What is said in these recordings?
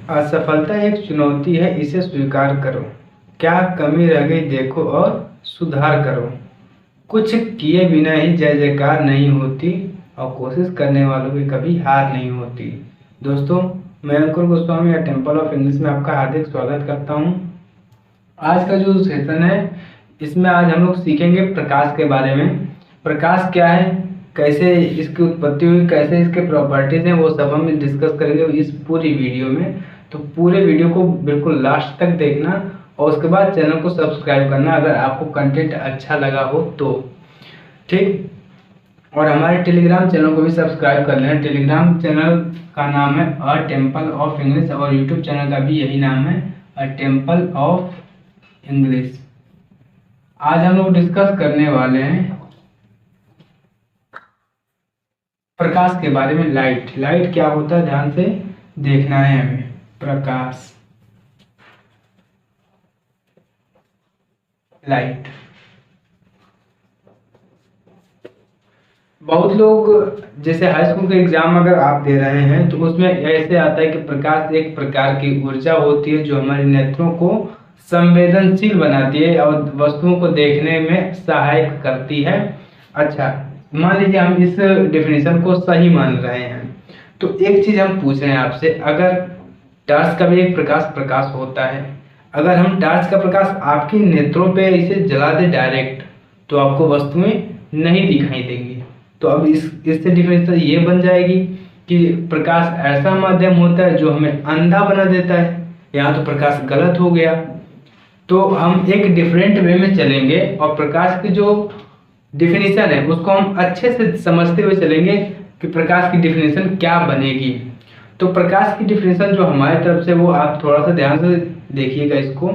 असफलता एक चुनौती है, इसे स्वीकार करो। क्या कमी रह गई देखो और सुधार करो। कुछ किए बिना ही जय जयकार नहीं होती और कोशिश करने वालों की कभी हार नहीं होती। दोस्तों, मैं अंकुर गोस्वामी या टेम्पल ऑफ इंग्लिश में आपका हार्दिक स्वागत करता हूं। आज का जो सेशन है इसमें आज हम लोग सीखेंगे प्रकाश के बारे में। प्रकाश क्या है, कैसे इसकी उत्पत्ति हुई, कैसे इसके प्रॉपर्टीज हैं, वो सब हम डिस्कस करेंगे इस पूरी वीडियो में। तो पूरे वीडियो को बिल्कुल लास्ट तक देखना और उसके बाद चैनल को सब्सक्राइब करना अगर आपको कंटेंट अच्छा लगा हो तो, ठीक। और हमारे टेलीग्राम चैनल को भी सब्सक्राइब कर लेना। टेलीग्राम चैनल का नाम है अ टेम्पल ऑफ इंग्लिश और यूट्यूब चैनल का भी यही नाम है, अ टेम्पल ऑफ इंग्लिश। आज हम लोग डिस्कस करने वाले हैं प्रकाश के बारे में। लाइट क्या होता है, ध्यान से देखना है हमें। प्रकाश, लाइट। बहुत लोग जैसे हाई स्कूल का एग्जाम अगर आप दे रहे हैं तो उसमें ऐसे आता है कि प्रकाश एक प्रकार की ऊर्जा होती है जो हमारे नेत्रों को संवेदनशील बनाती है और वस्तुओं को देखने में सहायक करती है। अच्छा, मान लीजिए हम इस डेफिनेशन को सही मान रहे हैं तो एक चीज हम पूछ रहे हैं आपसे, अगर टॉर्च का भी एक प्रकाश होता है, अगर हम टॉर्च का प्रकाश आपके नेत्रों पे इसे जला दे डायरेक्ट तो आपको वस्तुएं नहीं दिखाई देंगी। तो अब इससे डिफरेंस ये बन जाएगी कि प्रकाश ऐसा माध्यम होता है जो हमें अंधा बना देता है। यहाँ तो प्रकाश गलत हो गया। तो हम एक डिफरेंट वे में चलेंगे और प्रकाश की जो डिफिनीशन है उसको हम अच्छे से समझते हुए चलेंगे कि प्रकाश की डिफिनीशन क्या बनेगी। तो प्रकाश की डिफिनीशन जो हमारी तरफ से वो आप थोड़ा सा ध्यान से देखिएगा इसको।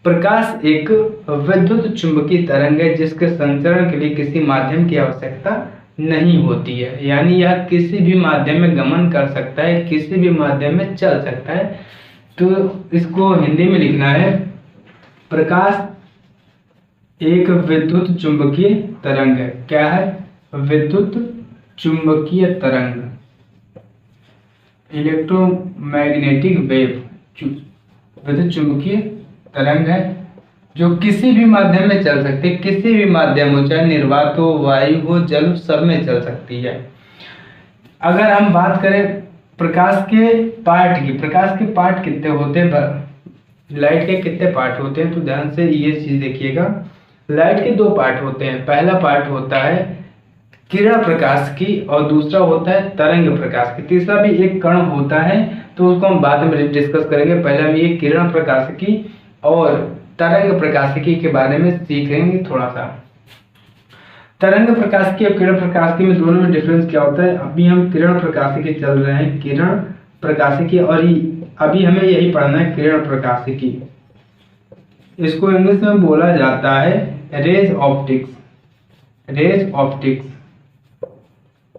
प्रकाश एक विद्युत चुंबकीय तरंग है जिसके संचरण के लिए किसी माध्यम की आवश्यकता नहीं होती है, यानी यह किसी भी माध्यम में गमन कर सकता है, किसी भी माध्यम में चल सकता है। तो इसको हिंदी में लिखना है, प्रकाश एक विद्युत चुंबकीय तरंग है। क्या है? विद्युत चुंबकीय तरंग, इलेक्ट्रोमैग्नेटिक वेव, विद्युत चुंबकीय तरंग है जो किसी भी माध्यम में चल सकती है। किसी भी माध्यम हो, चाहे निर्वात हो, वायु हो, जल, सब में चल सकती है। अगर हम बात करें प्रकाश के पार्ट की, प्रकाश के पार्ट कितने होते हैं, लाइट के कितने पार्ट होते हैं, तो ध्यान से ये चीज देखिएगा। लाइट के दो पार्ट होते हैं। पहला पार्ट होता है किरण प्रकाश की और दूसरा होता है तरंग प्रकाश की। तीसरा भी एक कण होता है तो उसको हम बाद में डिस्कस करेंगे। पहले हम ये किरण प्रकाश की और तरंग प्रकाशिकी के बारे में सीखेंगे थोड़ा सा। तरंग प्रकाशिकी और किरण प्रकाशिकी में दोनों में डिफरेंस क्या होता है। अभी हम किरण प्रकाशिकी चल रहे हैं, किरण प्रकाशिकी, और अभी हमें यही पढ़ना है किरण प्रकाशिकी। इसको इंग्लिश में बोला जाता है rays optics. Rays optics,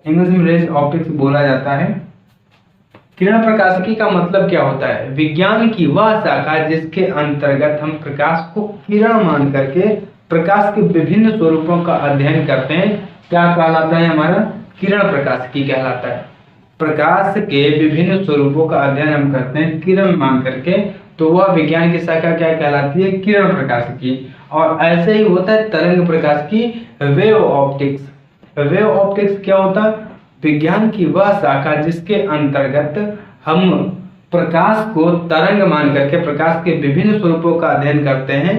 English में रेज ऑप्टिक्स बोला जाता है। किरण प्रकाशिकी का मतलब क्या होता है? विज्ञान की वह शाखा जिसके अंतर्गत हम प्रकाश को किरण मान करके प्रकाश के विभिन्न स्वरूपों का अध्ययन करते हैं। क्या कहलाता है? हमारा किरण प्रकाशिकी कहलाता है। प्रकाश के विभिन्न स्वरूपों का अध्ययन हम करते हैं किरण मान करके, तो वह विज्ञान की शाखा क्या कहलाती है? किरण प्रकाशिकी। और ऐसे ही होता है तरंग प्रकाशिकी, वेव ऑप्टिक्स। वेव ऑप्टिक्स क्या होता है? विज्ञान की वह शाखा जिसके अंतर्गत हम प्रकाश को तरंग मान करके प्रकाश के विभिन्न स्वरूपों का अध्ययन करते हैं,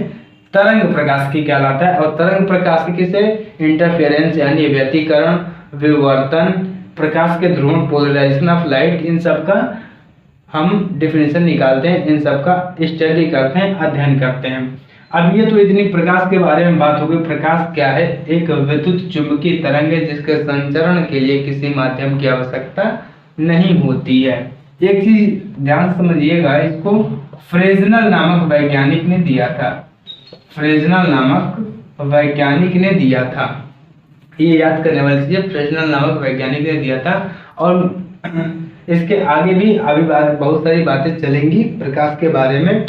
तरंग प्रकाशिकी कहलाता है। और तरंग प्रकाशिकी से इंटरफेरेंस यानी व्यतिकरण, विवर्तन, प्रकाश के ध्रुवण, पोलराइजेशन ऑफ लाइट, इन सब का हम डिफिनेशन निकालते हैं, इन सब का स्टडी करते हैं, अध्ययन करते हैं। अब ये तो इतनी प्रकाश के बारे में बात हो गई। प्रकाश क्या है? एक विद्युत चुंबकीय तरंग है जिसके संचरण के लिए किसी माध्यम की आवश्यकता नहीं होती है। एक चीज ध्यान समझिएगा, इसको फ्रेजनल नामक वैज्ञानिक ने दिया था। फ्रेजनल नामक वैज्ञानिक ने दिया था, ये याद करने वाली चीज, फ्रेजनल नामक वैज्ञानिक ने दिया था। और इसके आगे भी अभी बहुत सारी बातें चलेंगी प्रकाश के बारे में।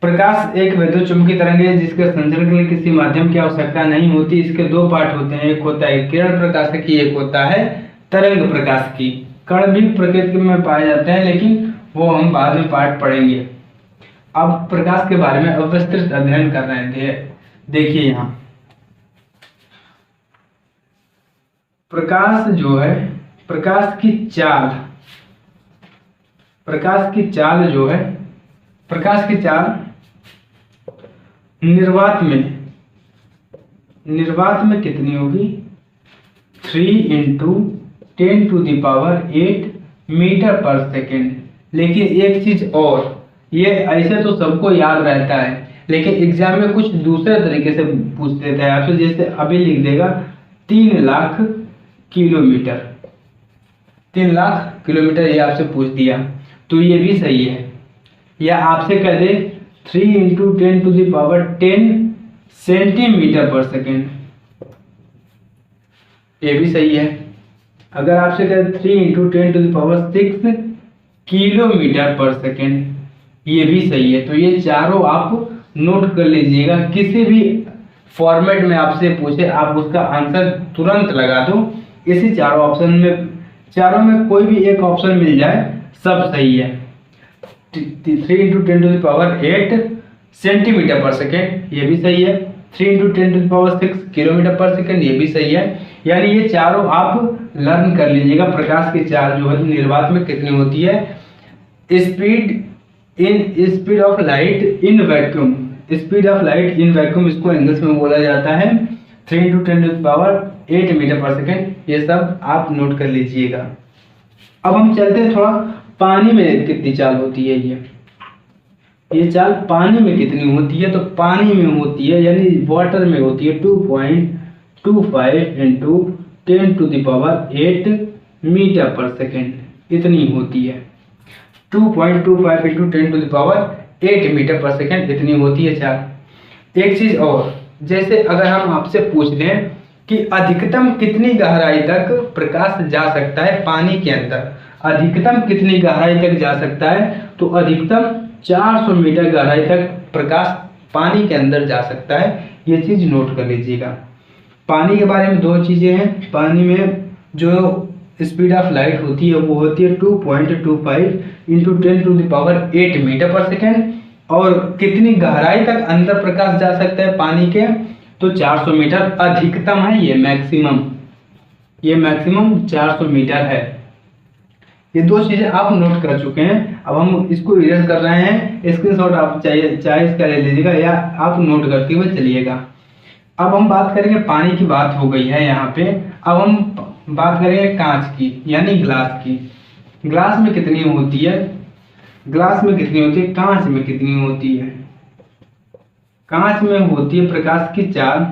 प्रकाश एक विद्युत चुंबकीय तरंग है जिसके संचरण के लिए किसी माध्यम की आवश्यकता नहीं होती। इसके दो पार्ट होते हैं, एक होता है किरण प्रकाशिकी, एक होता है तरंग प्रकाशिकी। कण भी प्रकृति में पाए जाते हैं लेकिन वो हम बाद में पार्ट पढ़ेंगे। अब प्रकाश के बारे में अविस्तृत अध्ययन कर रहे थे। देखिए यहाँ प्रकाश जो है, प्रकाश की चाल जो है, प्रकाश की चाल निर्वात में कितनी होगी? 3 × 10⁸ मीटर पर सेकेंड। लेकिन एक चीज और, ये ऐसे तो सबको याद रहता है, लेकिन एग्जाम में कुछ दूसरे तरीके से पूछ देता है आपसे। जैसे अभी लिख देगा 3 लाख किलोमीटर, 3 लाख किलोमीटर ये आपसे पूछ दिया, तो ये भी सही है। या आपसे कह दे 3 × 10⁻10 सेंटीमीटर पर सेकेंड, ये भी सही है। अगर आपसे कह 3 × 10⁻6 किलोमीटर पर सेकेंड, ये भी सही है। तो ये चारों आप नोट कर लीजिएगा। किसी भी फॉर्मेट में आपसे पूछे आप उसका आंसर तुरंत लगा दो। इसी चारों ऑप्शन में, चारों में कोई भी एक ऑप्शन मिल जाए सब सही है। 3 × 10⁸ सेंटीमीटर पर सेकेंड, ये भी सही है। 3 × 10⁻6 किलोमीटर पर सेकेंड, ये भी सही है। यानी ये चारों आप लर्न कर लीजिएगा। प्रकाश की चाल जो है निर्वात में कितनी होती है? Speed of light in vacuum, speed of light in vacuum इसको इंग्लिश में बोला जाता है 3 × 10⁸ मीटर पर सेकेंड। ये सब आप नोट कर लीजिएगा। अब हम चलते हैं थोड़ा पानी में कितनी चाल होती है। ये चाल पानी में कितनी होती है? तो पानी में होती है, यानी वाटर में होती है 2.25 × 10⁸ मीटर पर सेकेंड, इतनी होती है। 2.25 × 10⁸ मीटर पर सेकेंड इतनी होती है चाल। एक चीज और, जैसे अगर हम आपसे पूछ लें कि अधिकतम कितनी गहराई तक प्रकाश जा सकता है पानी के अंदर, अधिकतम कितनी गहराई तक जा सकता है? तो अधिकतम 400 मीटर गहराई तक प्रकाश पानी के अंदर जा सकता है। ये चीज नोट कर लीजिएगा। पानी के बारे में दो चीजें हैं। पानी में जो स्पीड ऑफ लाइट होती है वो होती है 2.25 × 10⁸ मीटर पर सेकेंड। और कितनी गहराई तक अंदर प्रकाश जा सकता है पानी के? तो 400 मीटर अधिकतम है, ये मैक्सिमम 400 मीटर है। ये दो चीजें आप नोट कर चुके हैं। अब हम इसको इरेज कर रहे हैं। स्क्रीनशॉट आप चाहे इसका ले लीजिएगा या आप नोट करते हुए चलिएगा। अब हम बात करेंगे, पानी की बात हो गई है यहाँ पे। अब हम बात करेंगे कांच की, यानी ग्लास की। ग्लास में कितनी होती है? ग्लास में कितनी होती है? कांच में कितनी होती है? कांच में होती है प्रकाश की चाल,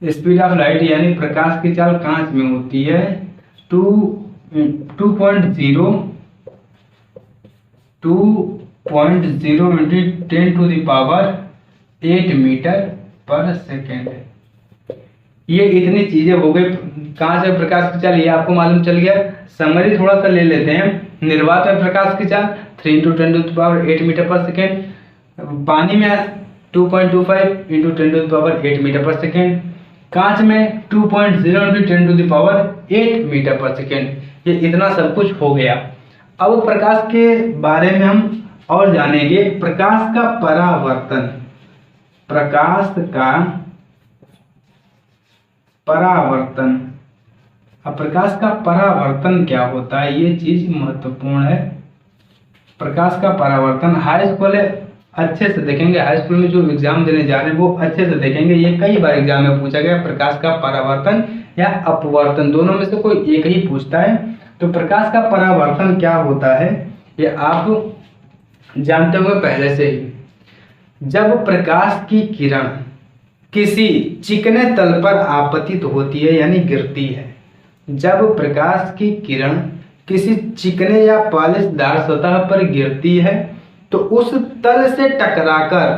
स्पीड ऑफ लाइट यानी प्रकाश की चाल कांच में होती है 2.0 × 10⁸ मीटर पर सेकेंड। ये इतनी चीजें हो गई। कांच में प्रकाश की चाल ये आपको मालूम चल गया। समरी थोड़ा सा ले लेते हैं। निर्वात में प्रकाश की चाल 3 × 10⁸ मीटर पर सेकेंड। पानी में 2.25 × 10⁸ मीटर पर सेकेंड। कांच में 2.0 × 10⁸ मीटर पर सेकेंड। ये इतना सब कुछ हो गया। अब प्रकाश के बारे में हम और जानेंगे। प्रकाश का परावर्तन, प्रकाश का परावर्तन। अब प्रकाश का परावर्तन क्या होता है, ये चीज महत्वपूर्ण है। प्रकाश का परावर्तन हाई स्कूल अच्छे से देखेंगे। हाई स्कूल में जो एग्जाम देने जा रहे हैं वो अच्छे से देखेंगे। ये कई बार एग्जाम में पूछा गया, प्रकाश का परावर्तन या अपवर्तन, दोनों में से कोई एक ही पूछता है। तो प्रकाश का परावर्तन क्या होता है ये आप जानते होंगे पहले से ही। जब प्रकाश की किरण किसी चिकने तल पर आपतित होती है यानी गिरती है, जब प्रकाश की किरण किसी चिकने या पॉलिशदार सतह पर गिरती है तो उस तल से टकराकर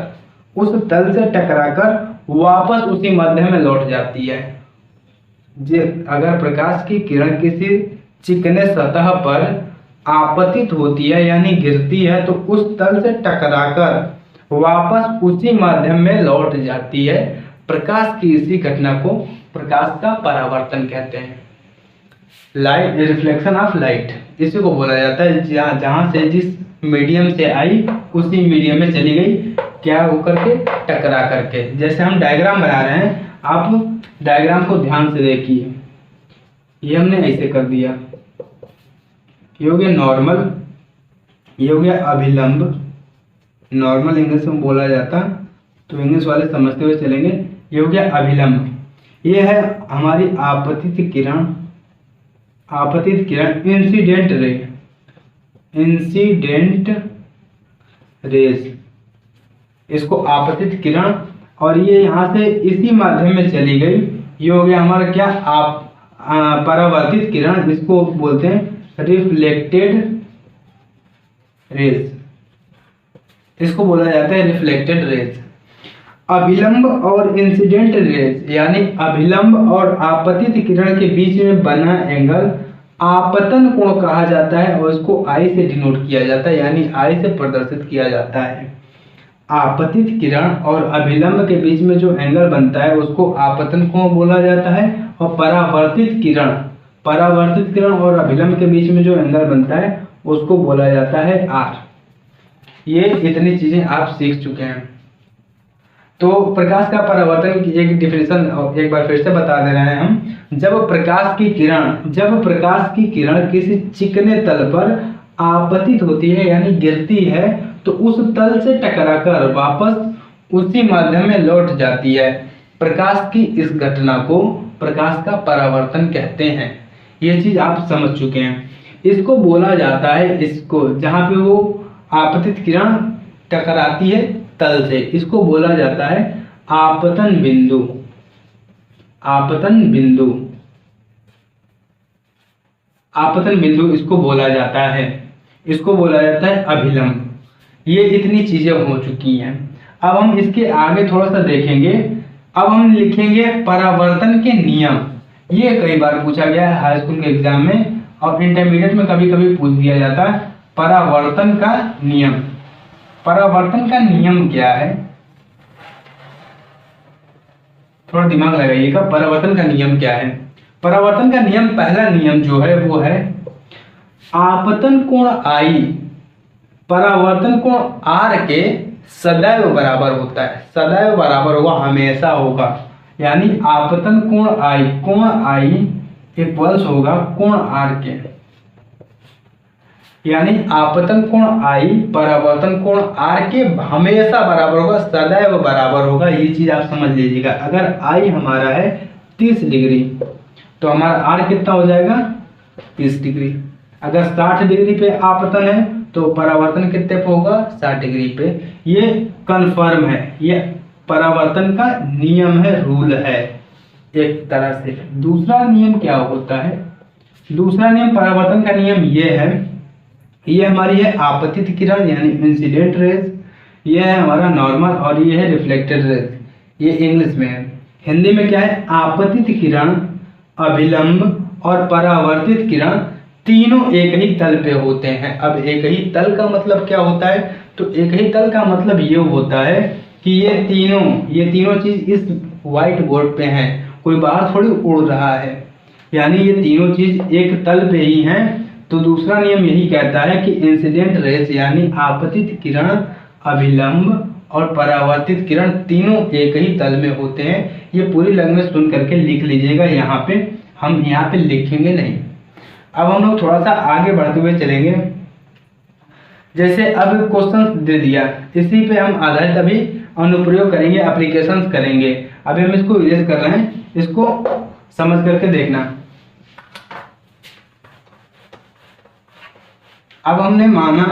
वापस उसी मध्य में लौट जाती है। अगर प्रकाश की किरण किसी चिकने सतह पर आपतित होती है यानी गिरती है तो उस तल से टकराकर वापस उसी माध्यम में लौट जाती है। प्रकाश की इसी घटना को प्रकाश का परावर्तन कहते हैं। लाइट, रिफ्लेक्शन ऑफ लाइट, इसी को बोला जाता है। जहाँ से जिस मीडियम से आई उसी मीडियम में चली गई, क्या होकर के, टकरा करके। जैसे हम डायग्राम बना रहे हैं, आप डायग्राम को ध्यान से देखिए। ये हमने ऐसे कर दिया, ये हो गया नॉर्मल, ये हो गया अभिलंब। नॉर्मल इंग्लिश में बोला जाता, तो इंग्लिश वाले समझते हुए चलेंगे। ये हो गया अभिलंब। ये है हमारी आपतित किरण, आपतित किरण, इंसिडेंट रे, इंसिडेंट रेज, इसको आपतित किरण। और ये यहाँ से इसी माध्यम में चली गई, ये हो गया हमारा क्या, आप परावर्तित किरण, इसको बोलते हैं रिफ्लेक्टेड रेज, इसको बोला जाता है रिफ्लेक्टेड रेज। अभिलंब और इंसिडेंट रेज यानी अभिलंब और आपतित किरण के बीच में बना एंगल आपतन कोण कहा जाता है, और इसको आई से डिनोट किया जाता है, यानी आई से प्रदर्शित किया जाता है। आपतित किरण और अभिलंब के बीच में जो एंगल बनता है उसको आपतन कोण बोला जाता है, और परावर्तित किरण और अभिलंब के बीच में जो एंगल बनता है उसको बोला जाता है आर। ये इतनी चीजें आप सीख चुके हैं। तो प्रकाश का परावर्तन की एक डिफिनेशन एक बार फिर से बता दे रहे हैं हम। जब प्रकाश की किरण किसी चिकने तल पर आपतित होती है यानी गिरती है, तो उस तल से टकराकर वापस उसी माध्यम में लौट जाती है। प्रकाश की इस घटना को प्रकाश का परावर्तन कहते हैं। ये चीज आप समझ चुके हैं। इसको बोला जाता है, इसको जहां पे वो आपतित किरण टकराती है तल से, इसको बोला जाता है आपतन बिंदु। आपतन बिंदु इसको बोला जाता है, इसको बोला जाता है अभिलंब। ये इतनी चीजें हो चुकी हैं। अब हम इसके आगे थोड़ा सा देखेंगे। अब हम लिखेंगे परावर्तन के नियम। ये कई बार पूछा गया है हाई स्कूल के एग्जाम में, और इंटरमीडिएट में कभी कभी पूछ दिया जाता है परावर्तन का नियम। परावर्तन का नियम क्या है, थोड़ा दिमाग लगाइएगा। परावर्तन का नियम क्या है? परावर्तन का नियम, पहला नियम जो है वो है आपतन कोण आई परावर्तन कोण आर के सदैव बराबर होता है। सदैव बराबर होगा, हमेशा होगा। यानी आपतन कोण आई इक्वल्स होगा कोण आर के, यानी आपतन कोण आई परावर्तन कोण आर के हमेशा बराबर होगा, सदैव बराबर होगा। ये चीज आप समझ लीजिएगा। अगर आई हमारा है 30 डिग्री तो हमारा आर कितना हो जाएगा 30 डिग्री। अगर 60 डिग्री पे आपतन है तो परावर्तन कितने पे होगा 60 डिग्री पे। ये कंफर्म है, ये परावर्तन का नियम है, रूल है एक तरह से। दूसरा नियम क्या होता है? दूसरा नियम परावर्तन का नियम ये है, ये हमारी है आपतित किरण यानी इंसिडेंट रेज, ये है हमारा नॉर्मल, और ये है रिफ्लेक्टेड रेज। ये इंग्लिश में है। हिंदी में क्या है? आपतित किरण, अभिलंब और परावर्तित किरण तीनों एक ही तल पे होते हैं। अब एक ही तल का मतलब क्या होता है? तो एक ही तल का मतलब ये होता है कि ये तीनों चीज इस व्हाइट बोर्ड पे हैं, कोई बाहर थोड़ी उड़ रहा है, यानी ये तीनों चीज एक तल पे ही हैं। तो दूसरा नियम यही कहता है कि इंसिडेंट रेज यानी आपतित किरण, अभिलंब और परावर्तित किरण तीनों एक ही तल में होते हैं। ये पूरी लैंग्वेज सुन करके लिख लीजिएगा, यहाँ पे हम यहाँ पे लिखेंगे नहीं। अब हम लोग थोड़ा सा आगे बढ़ते हुए चलेंगे। जैसे अब क्वेश्चन दे दिया, इसी पे हम आधारित अभी अनुप्रयोग करेंगे, एप्लीकेशंस करेंगे। अभी हम इसको इरेज कर रहे हैं, इसको समझ करके देखना। अब हमने माना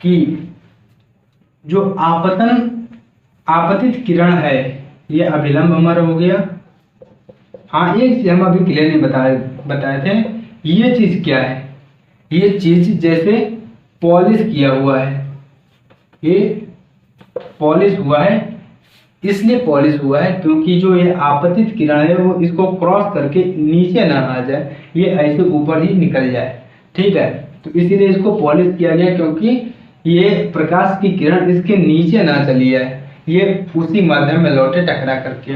कि जो आपतित किरण है ये अभिलंब हमारा हो गया। हाँ, एक चीज हम अभी क्लियर नहीं बताए थे, ये चीज क्या है? ये चीज जैसे पॉलिश किया हुआ है, ये पॉलिश हुआ है, इसलिए पॉलिश हुआ है क्योंकि जो ये आपतित किरण है वो इसको क्रॉस करके नीचे ना आ जाए, ये ऐसे ऊपर ही निकल जाए। ठीक है, तो इसीलिए इसको पॉलिश किया गया, क्योंकि ये प्रकाश की किरण इसके नीचे ना चली जाए, ये उसी माध्यम में लौटे टकरा करके।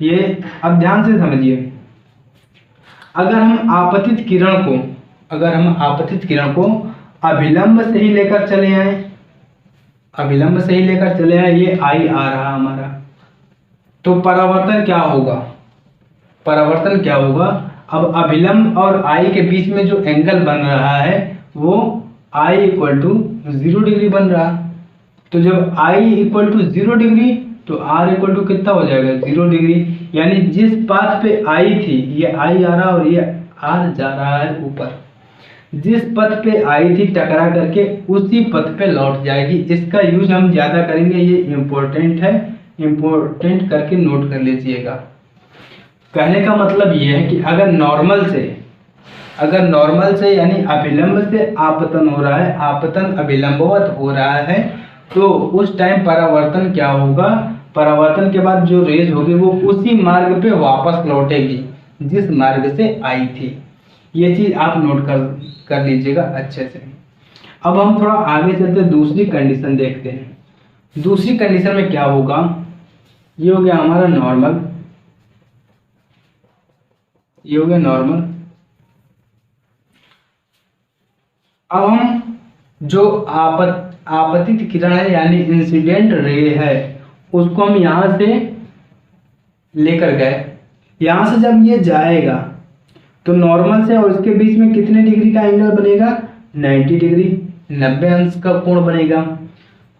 ये अब ध्यान से समझिए। अगर हम आपतित किरण को अभिलंब से ही लेकर चले आए, ये आई आ रहा हमारा, तो परावर्तन क्या होगा? अब अभिलंब और आई के बीच में जो एंगल बन रहा है वो आई इक्वल टू 0 डिग्री बन रहा। तो जब आई इक्वल टू 0 डिग्री तो आर इक्वल टू कितना हो जाएगा? 0 डिग्री। यानी जिस पाथ पे आई थी, ये आई आ रहा और ये आर जा रहा है ऊपर, जिस पथ पे आई थी टकरा करके उसी पथ पे लौट जाएगी। इसका यूज हम ज्यादा करेंगे, ये इम्पोर्टेंट है, इम्पोर्टेंट करके नोट कर लीजिएगा। कहने का मतलब ये है कि अगर नॉर्मल से यानी अभिलंब से आपतन हो रहा है, आपतन अभिलंबवत हो रहा है, तो उस टाइम परावर्तन क्या होगा? परावर्तन के बाद जो रेज होगी वो उसी मार्ग पे वापस लौटेगी जिस मार्ग से आई थी। ये चीज आप नोट कर लीजिएगा अच्छे से। अब हम थोड़ा आगे चलते दूसरी कंडीशन देखते हैं। दूसरी कंडीशन में क्या होगा? ये हो गया हमारा नॉर्मल, ये हो गया नॉर्मल। अब हम जो आपतित किरण है यानी इंसिडेंट रे है उसको हम यहां से लेकर गए। यहां से जब ये जाएगा तो नॉर्मल से और इसके बीच में कितने डिग्री का एंगल बनेगा? 90 डिग्री, 90 अंश का कोण बनेगा।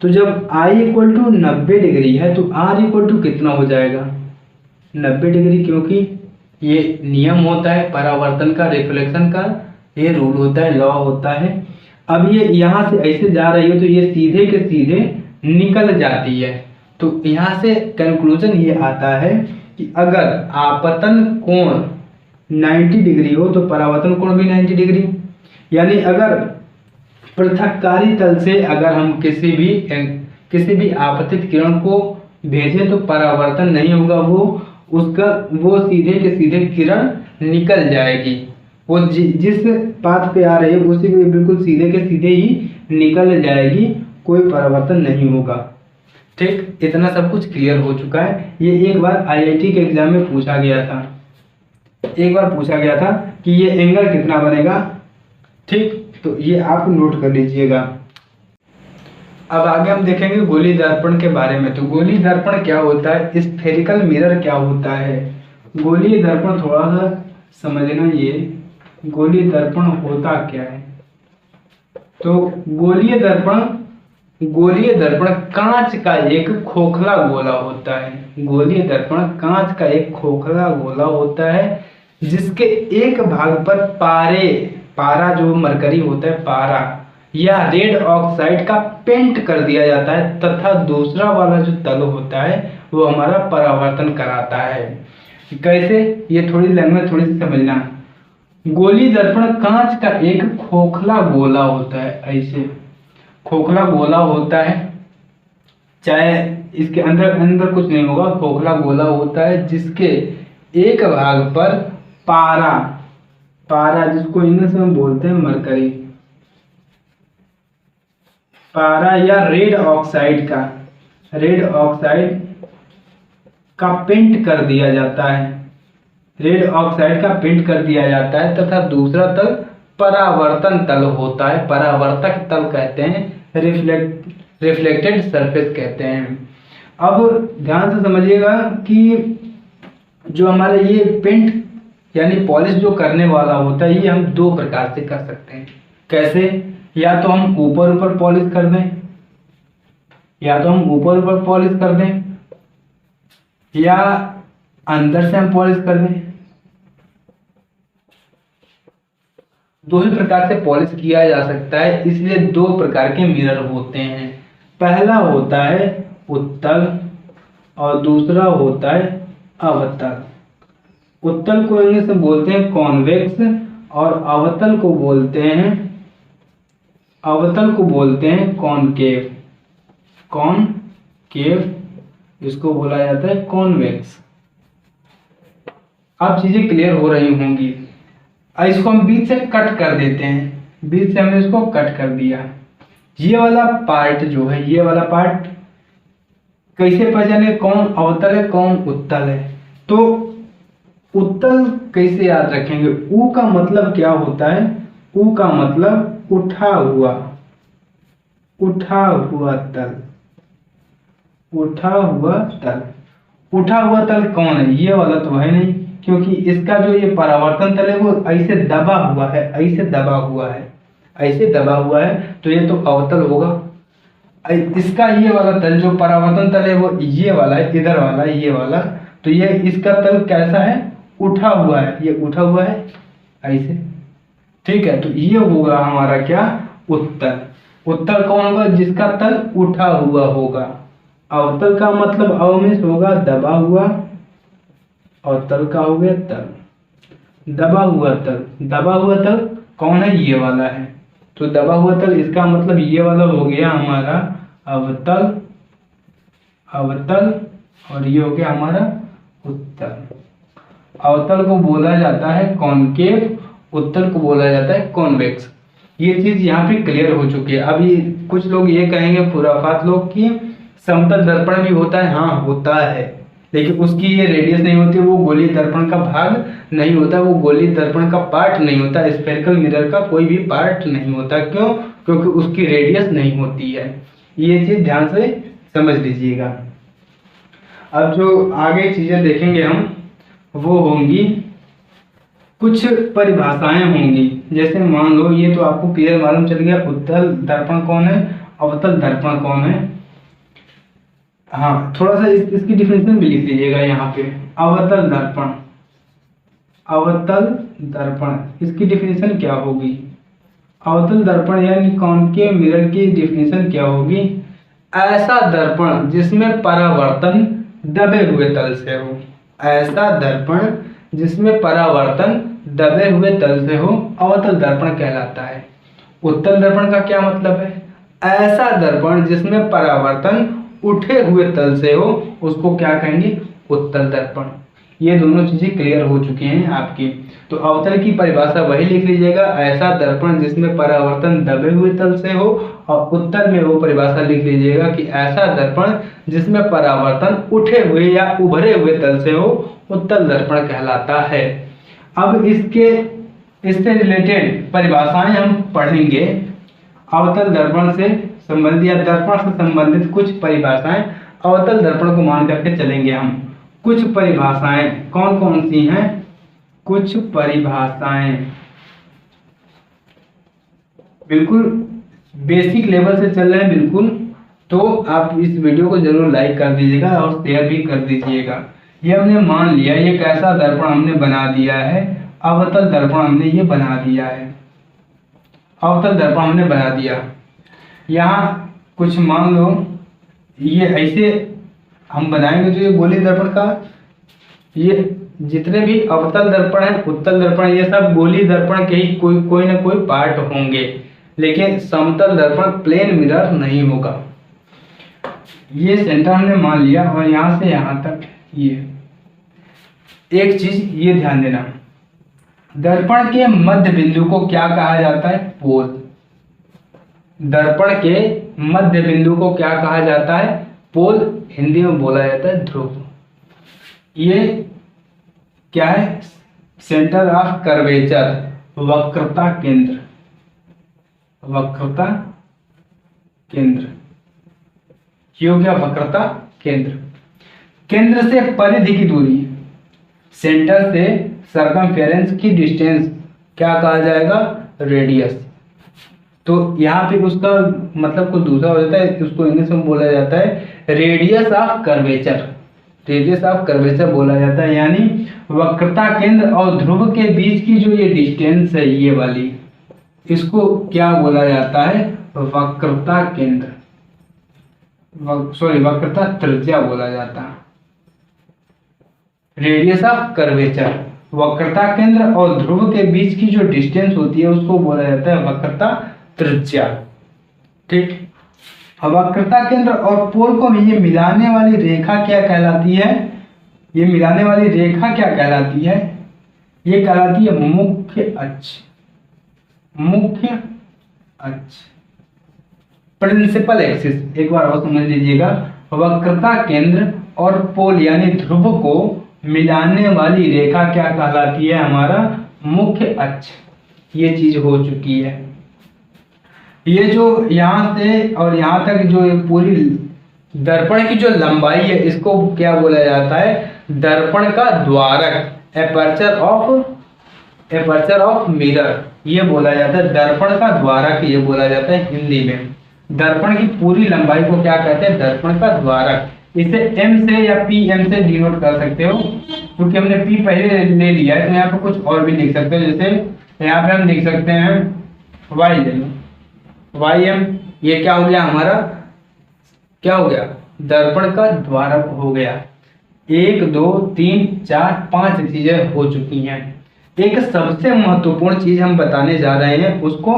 तो जब I इक्वल टू 90 डिग्री है तो R इक्वल टू कितना हो जाएगा? 90 डिग्री, क्योंकि ये नियम होता है परावर्तन का, रिफ्लेक्शन का, ये रूल होता है, लॉ होता है। अब ये यहाँ से ऐसे जा रही है तो ये सीधे के सीधे निकल जाती है। तो यहाँ से कंक्लूजन ये आता है कि अगर आपतन कोण 90 डिग्री हो तो परावर्तन कोण भी 90 डिग्री। यानी अगर पृथक्कारी तल से अगर हम किसी भी आपतित किरण को भेजें तो परावर्तन नहीं होगा, वो सीधे के सीधे किरण निकल जाएगी। वो जिस पाथ पे आ रही है उसी में बिल्कुल सीधे के सीधे ही निकल जाएगी, कोई परावर्तन नहीं होगा। ठीक, इतना सब कुछ क्लियर हो चुका है। ये एक बार आईआईटी के एग्जाम में पूछा गया था, कि ये एंगल कितना बनेगा। ठीक, तो ये आप नोट कर लीजिएगा। अब आगे हम देखेंगे गोली दर्पण के बारे में। तो गोली दर्पण क्या होता है, स्फेरिकल मिरर क्या होता है। गोलीय दर्पण थोड़ा सा समझना, ये गोलीय दर्पण होता क्या है। तो गोलीय दर्पण कांच का एक खोखला गोला होता है। गोलीय दर्पण कांच का एक खोखला गोला होता है जिसके एक भाग पर पारा जो मरकरी होता है, पारा या रेड ऑक्साइड का पेंट कर दिया जाता है, तथा दूसरा वाला जो तल होता है वो हमारा परावर्तन कराता है। कैसे, ये थोड़ी लैंग्वेज थोड़ी सी समझना। गोली दर्पण कांच का एक खोखला गोला होता है, ऐसे खोखला गोला होता है, चाहे इसके अंदर कुछ नहीं होगा, खोखला गोला होता है जिसके एक भाग पर पारा जिसको इंग्लिश में बोलते हैं मरकरी, पारा या रेड ऑक्साइड का पेंट कर दिया जाता है, तथा दूसरा तल परावर्तन तल होता है, परावर्तक तल कहते हैं, रिफ्लेक्टेड सरफेस कहते हैं। अब ध्यान से समझिएगा कि जो हमारे ये पेंट यानी पॉलिश जो करने वाला होता है, ये हम दो प्रकार से कर सकते हैं। कैसे, या तो हम ऊपर पॉलिश कर दें, या अंदर से हम पॉलिश कर दें। दो ही प्रकार से पॉलिश किया जा सकता है, इसलिए दो प्रकार के मिरर होते हैं। पहला होता है उत्तल और दूसरा होता है अवतल। उत्तल को इंग्लिश में बोलते हैं कॉन्वेक्स और अवतल को बोलते हैं कॉनकेव, इसको बोला जाता है कॉन्वेक्स। अब चीजें क्लियर हो रही होंगी। इसको हम बीच से कट कर देते हैं, बीच से हमने इसको कट कर दिया। ये वाला पार्ट जो है, ये वाला पार्ट कैसे पहचाने कौन अवतल है कौन उत्तल है। तो उत्तल कैसे याद रखेंगे? ऊ का मतलब क्या होता है? ऊ का मतलब उठा हुआ, उठा हुआ तल, उठा हुआ तल। उठा हुआ तल कौन है? ये वाला तो है नहीं, क्योंकि इसका जो ये परावर्तन तल है वो ऐसे दबा हुआ है, ऐसे दबा हुआ है, ऐसे दबा हुआ है, तो ये तो अवतल होगा। इसका ये वाला तल जो परावर्तन तल है वो ये वाला है, इधर वाला, ये वाला, तो ये इसका तल कैसा है? उठा हुआ है, ये उठा हुआ है ऐसे, ठीक है। तो ये होगा हमारा क्या? उत्तल। उत्तल कौन होगा? जिसका तल उठा हुआ होगा। अवतल का मतलब अवमिश होगा दबा हुआ, और तल का हो गया तल, दबा हुआ तल। दबा हुआ तल कौन है? ये वाला है। तो दबा हुआ तल इसका मतलब ये वाला हो गया हमारा अवतल, अवतल, और ये हो गया हमारा उत्तल। अवतल को बोला जाता है कॉनकेव, उत्तल को बोला जाता है कॉन्वेक्स। ये चीज यहाँ पे क्लियर हो चुकी है। अब ये कुछ लोग ये कहेंगे, खुराफात लोग, कि समतल दर्पण भी होता है। हाँ होता है, लेकिन उसकी ये रेडियस नहीं होती, वो गोलीय दर्पण का भाग नहीं होता, वो गोलीय दर्पण का पार्ट नहीं होता, स्फेरिकल मिरर का कोई भी पार्ट नहीं होता। क्यों? क्योंकि उसकी रेडियस नहीं होती है। ये चीज ध्यान से समझ लीजिएगा। अब जो आगे चीजें देखेंगे हम, वो होंगी कुछ परिभाषाएं होंगी। जैसे मान लो, ये तो आपको क्लियर मालूम चल गया, उत्तल दर्पण कौन है, अवतल दर्पण कौन है। हाँ, थोड़ा सा इसकी डिफिनेशन भी लिख लीजिएगा यहाँ पे। अवतल दर्पण, अवतल दर्पण, इसकी डिफिनेशन क्या होगी? अवतल दर्पण यानी कॉनकेव मिरर की डिफिनेशन क्या होगी? ऐसा दर्पण जिसमें परावर्तन दबे हुए तल से हो। ऐसा दर्पण जिसमें परावर्तन दबे हुए तल से हो, अवतल दर्पण कहलाता है। उत्तल दर्पण का क्या मतलब है? ऐसा दर्पण जिसमें परावर्तन उठे हुए तल से हो, उसको क्या कहेंगे? उत्तल दर्पण। ये दोनों चीजें क्लियर हो चुकी हैं आपकी। तो अवतल की परिभाषा वही लिख लीजिएगा, ऐसा दर्पण जिसमें परावर्तन दबे हुए तल से हो, और उत्तल में वो परिभाषा लिख लीजिएगा कि ऐसा दर्पण जिसमें परावर्तन उठे हुए या उभरे हुए तल से हो, उत्तल दर्पण कहलाता है। अब इससे रिलेटेड परिभाषाएं हम पढ़ेंगे। अवतल दर्पण से संबंधित या दर्पण से संबंधित कुछ परिभाषाएं अवतल दर्पण को मान करके चलेंगे हम। कुछ परिभाषाएं कौन कौन सी हैं? कुछ परिभाषाएं बिल्कुल बेसिक लेवल से चल रहे हैं बिल्कुल, तो आप इस वीडियो को जरूर लाइक कर दीजिएगा और शेयर भी कर दीजिएगा। ये हमने मान लिया, ये कैसा दर्पण हमने बना दिया है? अवतल दर्पण हमने ये बना दिया है, अवतल दर्पण हमने बना दिया। यहाँ कुछ मान लो, ये ऐसे हम बनाएंगे, जो ये गोलीय दर्पण का, ये जितने भी अवतल दर्पण है, उत्तल दर्पण, ये सब गोलीय दर्पण के ही कोई ना कोई पार्ट होंगे, लेकिन समतल दर्पण प्लेन मिरर नहीं होगा। ये सेंटर हमने मान लिया, और यहाँ से यहाँ तक ये एक चीज ये ध्यान देना, दर्पण के मध्य बिंदु को क्या कहा जाता है? पोल। दर्पण के मध्य बिंदु को क्या कहा जाता है? पोल। हिंदी में बोला जाता है ध्रुव। ये क्या है? सेंटर ऑफ कर्वेचर, वक्रता केंद्र, वक्रता केंद्र, ये हो गया वक्रता केंद्र। केंद्र से परिधि की दूरी, सेंटर से सर्कमफेरेंस की डिस्टेंस क्या कहा जाएगा? रेडियस। तो यहाँ पे उसका मतलब कुछ दूसरा हो जाता है, उसको इंग्लिश में बोला जाता है radius of curvature, radius of curvature बोला जाता है। यानी वक्रता केंद्र और ध्रुव के बीच की जो ये डिस्टेंस है, ये वाली, इसको क्या बोला जाता है? वक्रता केंद्र, वक्रता त्रिज्या बोला जाता है। रेडियस ऑफ कर्वेचर, वक्रता केंद्र और ध्रुव के बीच की जो डिस्टेंस होती है, उसको बोला जाता है वक्रता त्रिज्या। ठीक, वक्रता केंद्र और पोल को ये मिलाने वाली रेखा क्या कहलाती है? ये मिलाने वाली रेखा क्या कहलाती है? ये कहलाती है मुख्य अक्ष, मुख्य अक्ष, प्रिंसिपल एक्सिस। एक बार और समझ लीजिएगा, वक्रता केंद्र और पोल यानी ध्रुव को मिलाने वाली रेखा क्या कहलाती है? हमारा मुख्य अक्ष। ये चीज हो चुकी है। ये जो यहाँ से और यहाँ तक जो पूरी दर्पण की जो लंबाई है, इसको क्या बोला जाता है? दर्पण का द्वारक, एपर्चर ऑफ मिरर, ये बोला जाता है। दर्पण का द्वारक ये बोला जाता है हिंदी में। दर्पण की पूरी लंबाई को क्या कहते हैं? दर्पण का द्वारक। इसे m से या pm से डिनोट कर सकते हो, क्योंकि हमने p पहले ले लिया है, तो यहाँ पे कुछ और भी लिख सकते हो। जैसे यहाँ पे हम लिख सकते हैं y ले लो, ym, ये क्या हो गया हमारा? क्या हो गया? दर्पण का द्वारक हो गया। 1 2 3 4 5 चीजें हो चुकी हैं। एक सबसे महत्वपूर्ण चीज हम बताने जा रहे हैं, उसको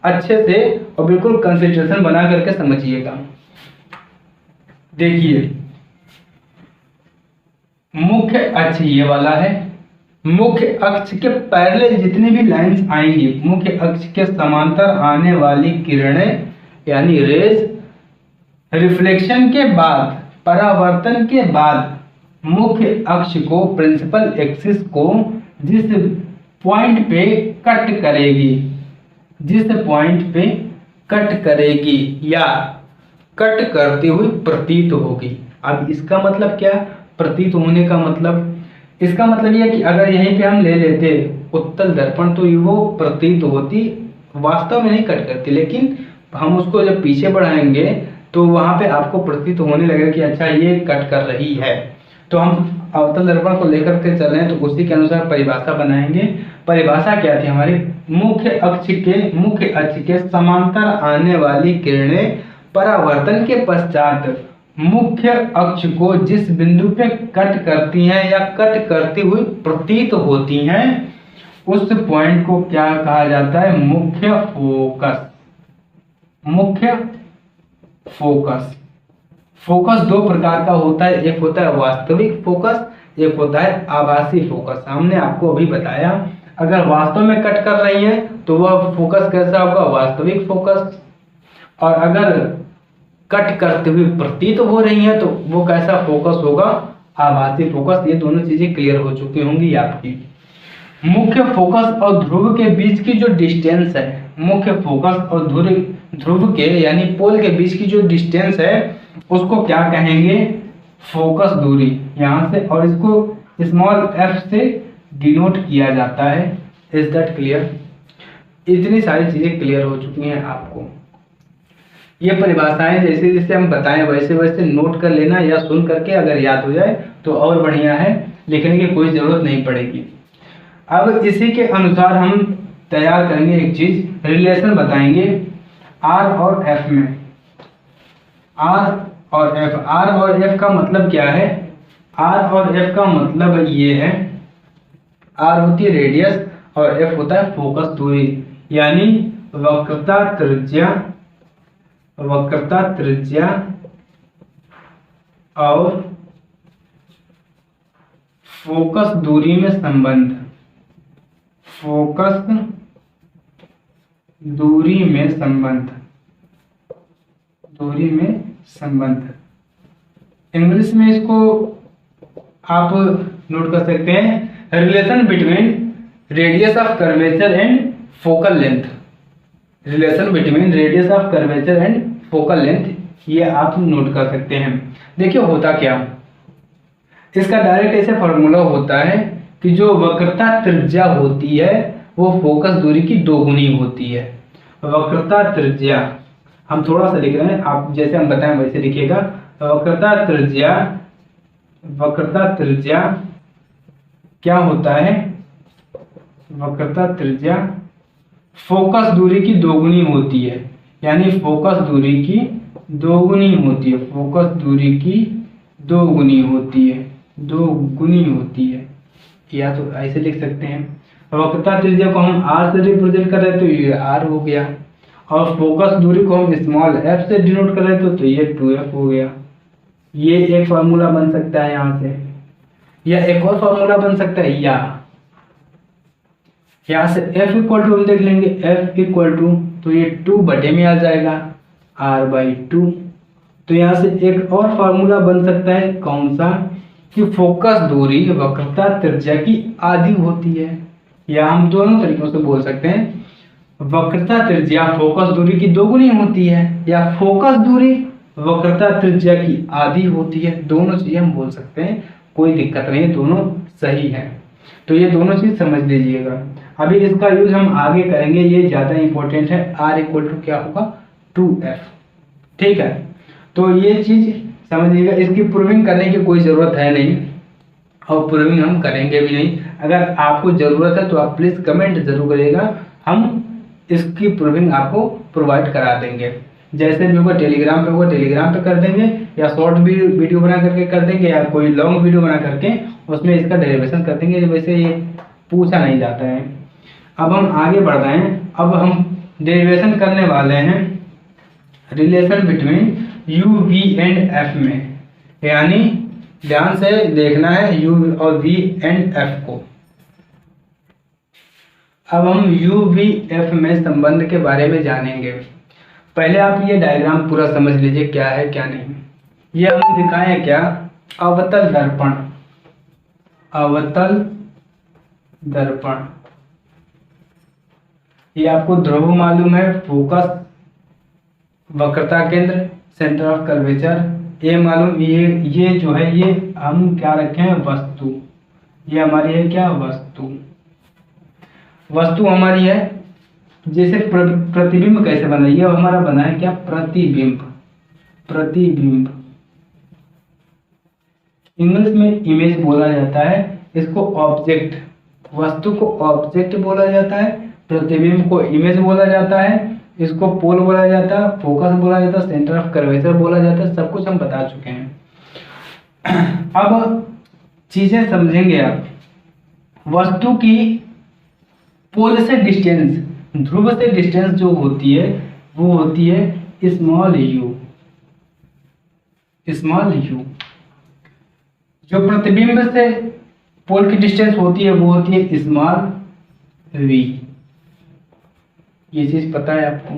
अच्छे से और बिल्कुल कंसंट्रेशन बना करके समझिएगा। देखिए, मुख्य अक्ष ये वाला है। मुख्य अक्ष के पैरेलल जितनी भी लाइंस आएंगी, मुख्य अक्ष के समांतर आने वाली किरणें यानी रेज, रिफ्लेक्शन के बाद, परावर्तन के बाद मुख्य अक्ष को, प्रिंसिपल एक्सिस को जिस पॉइंट पे कट करेगी, जिस पॉइंट पे कट करेगी या कट करती हुई प्रतीत होगी। अब इसका मतलब क्या? प्रतीत होने का मतलब, इसका मतलब यह कि अगर यहीं पे हम ले लेते उत्तल दर्पण, तो वो प्रतीत होती, वास्तव में नहीं कट करती, लेकिन हम उसको जब पीछे बढ़ाएंगे तो वहां पे आपको प्रतीत होने लगेगा कि अच्छा ये कट कर रही है। तो हम अवतल दर्पण को लेकर के चल रहे हैं, तो उसी के अनुसार परिभाषा बनाएंगे। परिभाषा क्या थी हमारी? मुख्य अक्ष के समांतर आने वाली किरणें परावर्तन के पश्चात मुख्य अक्ष को जिस बिंदु पे कट करती हैं या कट करती हुई प्रतीत होती हैं, उस पॉइंट को क्या कहा जाता है? मुख्य फोकस। मुख्य फोकस। फोकस दो प्रकार का होता है, एक होता है वास्तविक फोकस, एक होता है आभासी फोकस। हमने आपको अभी बताया, अगर वास्तव में कट कर रही है तो वह फोकस कैसा होगा? वास्तविक फोकस। और अगर कट करते हुए प्रतीत हो रही है तो वो कैसा फोकस होगा? आभासी फोकस। ये दोनों चीजें क्लियर हो चुकी होंगी आपकी। मुख्य फोकस और ध्रुव के बीच की जो डिस्टेंस है, मुख्य फोकस और ध्रुव के यानी पोल के बीच की जो डिस्टेंस है, उसको क्या कहेंगे? फोकस दूरी। यहाँ से, और इसको स्मॉल f से डिनोट किया जाता है। Is that clear? इतनी सारी चीजें क्लियर हो चुकी हैं आपको। ये परिभाषाएं जैसे जैसे हम बताएं वैसे वैसे नोट कर लेना, या सुन करके अगर याद हो जाए तो और बढ़िया है, लिखने की कोई जरूरत नहीं पड़ेगी। अब इसी के अनुसार हम तैयार करेंगे एक चीज, रिलेशन बताएंगे R और F में। R और F का मतलब क्या है? R और F का मतलब ये है, R होती है रेडियस और F होता है फोकस दूरी, यानी वक्रता त्रिज्या और फोकस दूरी में संबंध। फोकस दूरी में संबंध। इंग्लिश में इसको आप नोट कर सकते हैं, relation between radius of curvature and focal length. Relation between radius of curvature and focal length, ये आप नोट कर सकते हैं। देखिए होता क्या, इसका डायरेक्ट ऐसे फॉर्मूला होता है कि जो वक्रता त्रिज्या होती है वो फोकस दूरी की दोगुनी होती है। वक्रता त्रिज्या हम थोड़ा सा लिख रहे हैं, आप जैसे हम बताएं वैसे लिखिएगा। वक्रता त्रिज्या क्या होता है? वक्रता त्रिज्या फोकस दूरी की दोगुनी होती है, यानी फोकस दूरी की दोगुनी होती है, फोकस दूरी की दोगुनी होती है। या तो ऐसे लिख सकते हैं, वक्रता त्रिज्या को हम r से रिप्रेजेंट कर रहे हैं तो ये r हो गया, और फोकस दूरी को हम स्मॉल f से डिनोट कर रहे थे तो ये 2f हो गया। ये एक फार्मूला बन सकता है यहाँ से, या एक और फार्मूला बन सकता है, या यहाँ से f इक्वल टू हम देख लेंगे, f इक्वल टू तो ये 2 बटे में आ जाएगा r/2। तो यहाँ से एक और फार्मूला बन सकता है, कौन सा? कि फोकस दूरी वक्रता त्रिज्या की आधी होती है, या हम दोनों तरीकों से बोल सकते हैं, वक्रता त्रिज्या फोकस दूरी की दोगुनी होती है, या फोकस दूरी वक्रता त्रिज्या की आधी होती है। दोनों चीजें हम बोल सकते हैं, कोई दिक्कत नहीं, दोनों सही है। तो ये दोनों चीज समझ लीजिएगा। अभी इसका यूज हम आगे करेंगे, ये ज्यादा इंपॉर्टेंट है। R इक्वल टू क्या होगा 2F, ठीक है। तो ये चीज समझिएगा, इसकी प्रूविंग करने की कोई जरूरत है नहीं, और प्रूविंग हम करेंगे भी नहीं। अगर आपको जरूरत है तो आप प्लीज कमेंट जरूर करिएगा, हम इसकी प्रूविंग आपको प्रोवाइड करा देंगे। जैसे भी होगा टेलीग्राम पे होगा, टेलीग्राम पे कर देंगे, या शॉर्ट वीडियो बना करके कर देंगे, या कोई लॉन्ग वीडियो बना करके उसमें इसका डेरिवेशन कर देंगे। वैसे ये पूछा नहीं जाता है। अब हम आगे बढ़ रहे हैं। अब हम डेरिवेशन करने वाले हैं relation between u v and f में, यानी ध्यान से देखना है यू और वी एंड एफ को। अब हम यू वी एफ में संबंध के बारे में जानेंगे। पहले आप ये डायग्राम पूरा समझ लीजिए क्या है क्या नहीं। ये हम दिखाएं क्या, अवतल दर्पण, अवतल दर्पण। ये आपको ध्रुव मालूम है, फोकस वक्रता केंद्र सेंटर ऑफ कर्वेचर ये मालूम। ये जो है ये हम क्या रखे हैं वस्तु, ये हमारी है क्या वस्तु, वस्तु हमारी है। जैसे प्रतिबिंब कैसे बना, ये हमारा बना है क्या प्रतिबिंब, प्रतिबिंब इंग्लिश में इमेज बोला जाता है। इसको ऑब्जेक्ट, वस्तु को ऑब्जेक्ट बोला जाता है, प्रतिबिंब को इमेज बोला जाता है, इसको पोल बोला जाता है, फोकस बोला जाता है, सेंटर ऑफ कर्वेचर बोला जाता है। सब कुछ हम बता चुके हैं। अब चीजें समझेंगे आप। वस्तु की पोल से डिस्टेंस, ध्रुव से डिस्टेंस जो होती है वो होती है स्मॉल यू, स्मॉल यू। जो प्रतिबिंब से पोल की डिस्टेंस होती है वो होती है स्मॉल वी। ये चीज पता है आपको।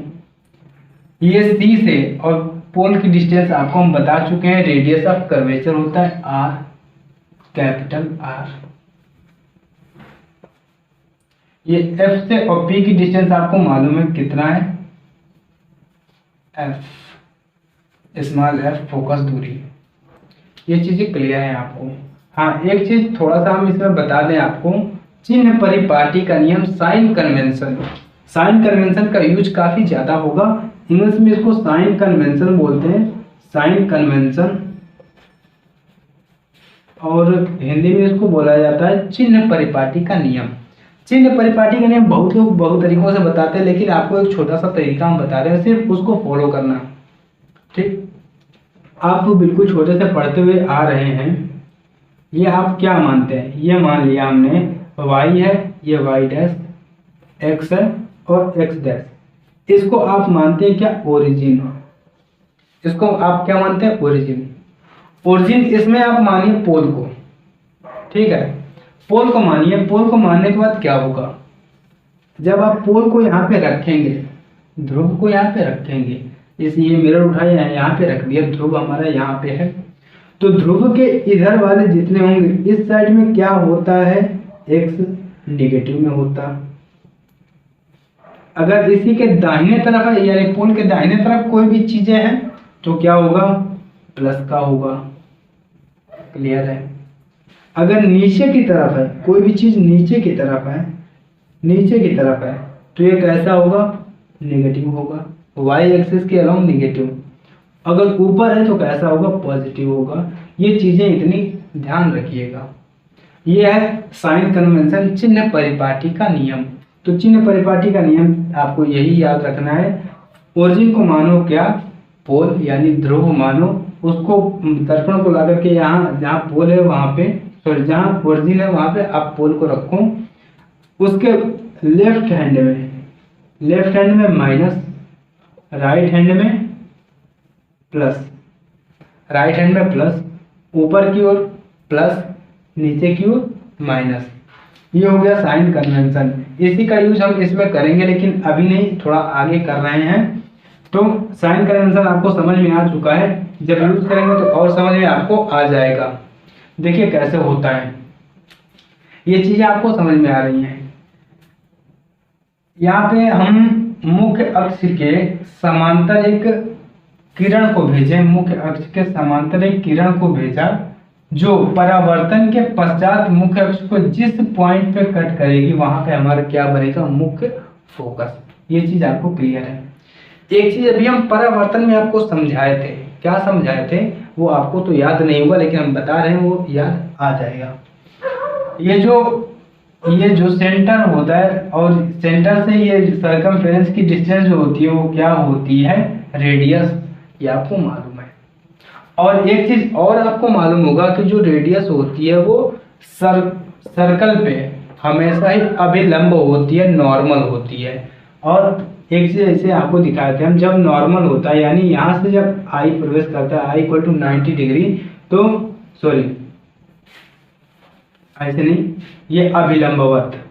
ये सी से और पोल की डिस्टेंस आपको हम बता चुके हैं, रेडियस ऑफ कर्वेचर होता है आर, कैपिटल आर। ये एफ से और पी की डिस्टेंस आपको मालूम है कितना है, एफ, स्मॉल एफ फोकस दूरी। ये चीजें क्लियर है आपको। हाँ, एक चीज थोड़ा सा हम इसमें बता दें आपको, चिन्ह परिपाटी का नियम, साइन कन्वेंशन। साइन कन्वेंशन का यूज काफी ज्यादा होगा। इंग्लिश में इसको साइन कन्वेंशन बोलते हैं, साइन कन्वेंशन, और हिंदी में इसको बोला जाता है चिन्ह परिपाटी का नियम। चिन्ह परिपाटी का नियम बहुत लोग बहुत तरीकों से बताते हैं, लेकिन आपको एक छोटा सा तरीका हम बता रहे हैं, सिर्फ उसको फॉलो करना, ठीक। आप बिल्कुल छोटे से पढ़ते हुए आ रहे हैं। ये आप क्या मानते हैं, ये मान लिया हमने y है, ये y डैश, x है और x डैश। इसको आप मानते हैं क्या ओरिजिन, इसको आप क्या मानते हैं ओरिजिन। ओरिजिन इसमें आप मानिए पोल को, ठीक है, पोल को मानिए। पोल को मानने के बाद क्या होगा, जब आप पोल को यहाँ पे रखेंगे, ध्रुव को यहाँ पे रखेंगे, इसलिए मिरर उठाया यहाँ पे रख दिया, ध्रुव हमारा यहाँ पे है, तो ध्रुव के इधर वाले जितने होंगे इस साइड में क्या होता है, x निगेटिव में होता। अगर इसी के दाहिने तरफ है, यानी पोल के दाहिने तरफ कोई भी चीजें हैं तो क्या होगा, प्लस का होगा। क्लियर है। अगर नीचे की तरफ है, कोई भी चीज नीचे की तरफ है, नीचे की तरफ है, तो ये कैसा होगा, नेगेटिव होगा, y एक्सिस के अलोंग नेगेटिव। अगर ऊपर है तो कैसा होगा, पॉजिटिव होगा। ये चीजें इतनी ध्यान रखिएगा। ये है साइन कन्वेंशन, चिन्ह परिपाटी का नियम। तो चिन्ह परिपाटी का नियम आपको यही याद रखना है। ओरिजिन को मानो क्या, पोल यानी ध्रुव मानो, उसको दर्पण को ला करके यहाँ जहाँ पोल है वहां पे, सॉरी जहाँ ओरिजिन है वहां पे आप पोल को रखो। उसके लेफ्ट हैंड में माइनस, राइट हैंड में प्लस, राइट हैंड में प्लस, ऊपर की ओर प्लस, नीचे की ओर माइनस। ये हो गया साइन कन्वेंशन। इसी का यूज हम इसमें करेंगे, लेकिन अभी नहीं, थोड़ा आगे कर रहे हैं। तो साइन कन्वेंशन आपको समझ में आ चुका है, जब यूज करेंगे तो और समझ में आपको आ जाएगा। देखिए कैसे होता है, ये चीजें आपको समझ में आ रही हैं। यहाँ पे हम मुख्य अक्ष के समांतर एक किरण को भेजें, मुख्य अक्ष के समांतर एक किरण को भेजा जो परावर्तन के पश्चात मुख्य अक्ष को जिस पॉइंट पे कट करेगी वहां पे हमारा क्या बनेगा, मुख्य फोकस। ये चीज आपको क्लियर है। एक चीज अभी हम परावर्तन में आपको समझाए थे, क्या समझाए थे वो आपको तो याद नहीं होगा, लेकिन हम बता रहे हैं वो याद आ जाएगा। ये जो सेंटर होता है और सेंटर से ये सर्कमफेरेंस की डिस्टेंस जो होती है वो क्या होती है, रेडियस, ये आपको मालूम है। और एक चीज और आपको मालूम होगा कि जो रेडियस होती है वो सर्कल पे हमेशा ही अभिलंब होती है, नॉर्मल होती है। और एक चीज ऐसे आपको दिखाते हैं हम, जब नॉर्मल होता है यानी यहाँ से जब आई प्रवेश करता है, आई इक्वल टू 90 डिग्री, तो सॉरी ऐसे नहीं, ये अभिलंबवत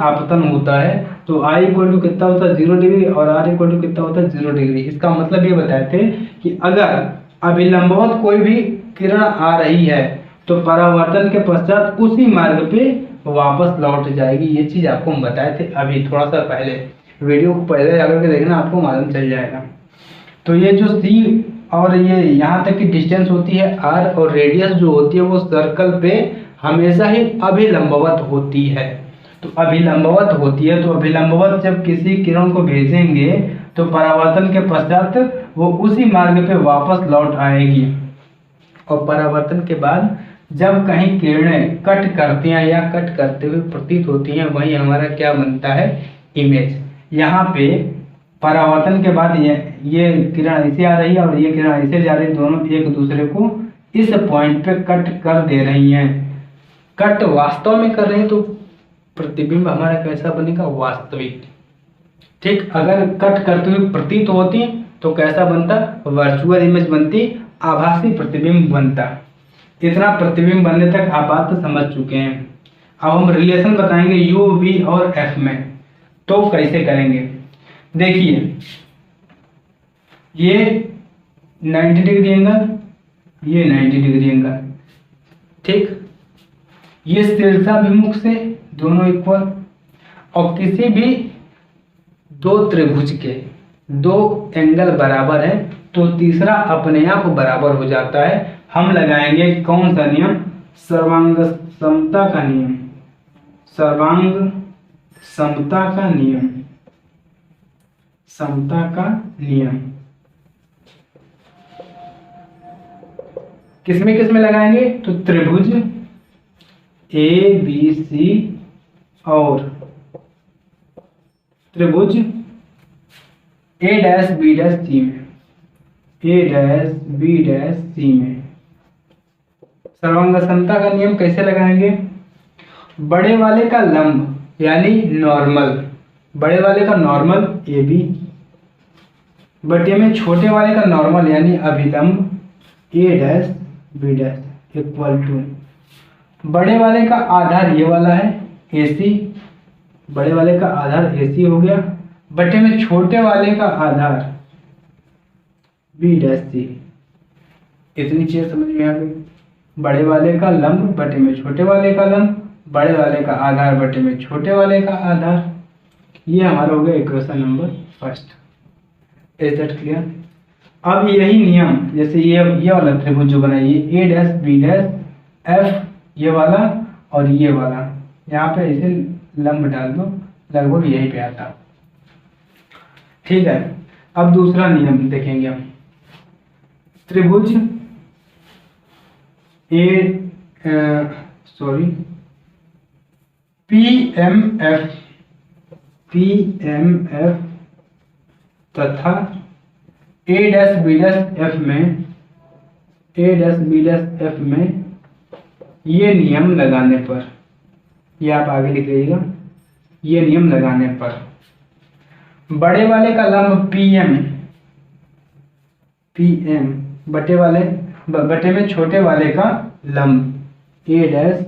आपतन होता है। तो आई इक्वल टू कितना होता है, 0 डिग्री, और आर इक्वल टू कितना होता है, 0 डिग्री। इसका मतलब ये बताते हैं कि अगर अभिलंबवत कोई भी किरण आ रही है तो परावर्तन के पश्चात उसी मार्ग पे वापस लौट जाएगी। ये चीज आपको हम बताए थे अभी थोड़ा सा पहले, वीडियो को पहले जाकर के देखना, आपको मालूम चल जाएगा। तो ये जो सी और ये यहाँ तक की डिस्टेंस होती है आर, और रेडियस जो होती है वो सर्कल पे हमेशा ही अभिलंबवत होती है। तो अभिलंबवत होती है, तो अभिलंबवत जब किसी किरण को भेजेंगे तो परावर्तन के पश्चात वो उसी मार्ग पे वापस लौट आएगी। और परावर्तन के बाद जब कहीं किरणें कट करती हैं या कट करते हुए प्रतीत होती हैं, वहीं हमारा क्या बनता है, इमेज। यहाँ पे परावर्तन के बाद ये किरण ऐसे आ रही है और ये किरण ऐसे जा रही है, दोनों एक दूसरे को इस पॉइंट पे कट कर दे रही हैं। कट वास्तव में कर रहे हैं तो प्रतिबिंब हमारा कैसा बनेगा, वास्तविक। ठीक, अगर कट करते हुए प्रतीत होती तो कैसा बनता, वर्चुअल इमेज बनती, आभासी प्रतिबिंब बनता। इतना प्रतिबिंब बनने तक आप बात तो समझ चुके हैं। अब हम रिलेशन बताएंगे यू, वी और एफ में। तो कैसे करेंगे, देखिए ये 90 डिग्री एंगल, ये 90 डिग्री एंगल, ठीक। ये शीर्षाभिमुख से दोनों इक्वल, और किसी भी दो त्रिभुज के दो एंगल बराबर है तो तीसरा अपने आप बराबर हो जाता है। हम लगाएंगे कौन सा नियम, सर्वांग समता का नियम, सर्वांग समता का नियम, समता का नियम। किसमें लगाएंगे, तो त्रिभुज ए बी सी और त्रिभुज ए डैश बी डैश सी में, ए डैश बी डैश सी में। सर्वांग समता का नियम कैसे लगाएंगे, बड़े वाले का लंब यानी नॉर्मल, बड़े वाले का नॉर्मल ए बी बटे में छोटे वाले का नॉर्मल यानी अभिलंब A dash B dash equal to बड़े वाले का आधार ये वाला है ए सी, बड़े वाले का आधार ए सी हो गया, बटे में छोटे वाले का आधार बी डैश सी। इतनी चीज समझ में आ गई, बड़े वाले का लंब बटे में छोटे वाले का लंब, बड़े वाले का आधार बटे में छोटे वाले का आधार। ये हमारा हो गया equation number first. Is that clear. अब यही नियम, जैसे ये वाला त्रिभुज जो बनाइए ए डैश बी डैश एफ, ये वाला और ये वाला, यहाँ पे ऐसे लंब डाल दो, लगभग यही पे आता। ठीक है, अब दूसरा नियम देखेंगे हम। त्रिभुज PMF तथा ए डैश बी डैश एफ में ये नियम लगाने पर, ये आप आगे लिख लीजिएगा, ये नियम लगाने पर बड़े वाले का लंब PM बटे में छोटे वाले का लंब A dash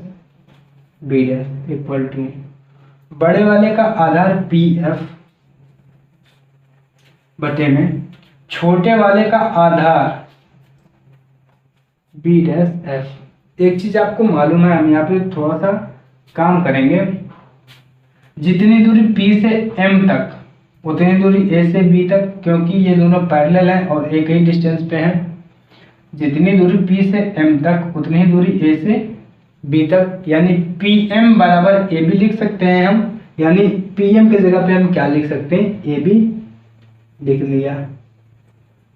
B dash equal to बड़े वाले का आधार PF बटे में छोटे वाले का आधार बी डैश एफ एक चीज आपको मालूम है, हम यहाँ पे थोड़ा सा काम करेंगे। जितनी दूरी P से M तक उतनी दूरी A से B तक, क्योंकि ये दोनों पैरेलल हैं और एक ही डिस्टेंस पे हैं। जितनी दूरी P से M तक उतनी ही दूरी A से B तक, यानी PM बराबर AB लिख सकते हैं हम। यानी PM की जगह पे हम क्या लिख सकते हैं, AB लिख लिया,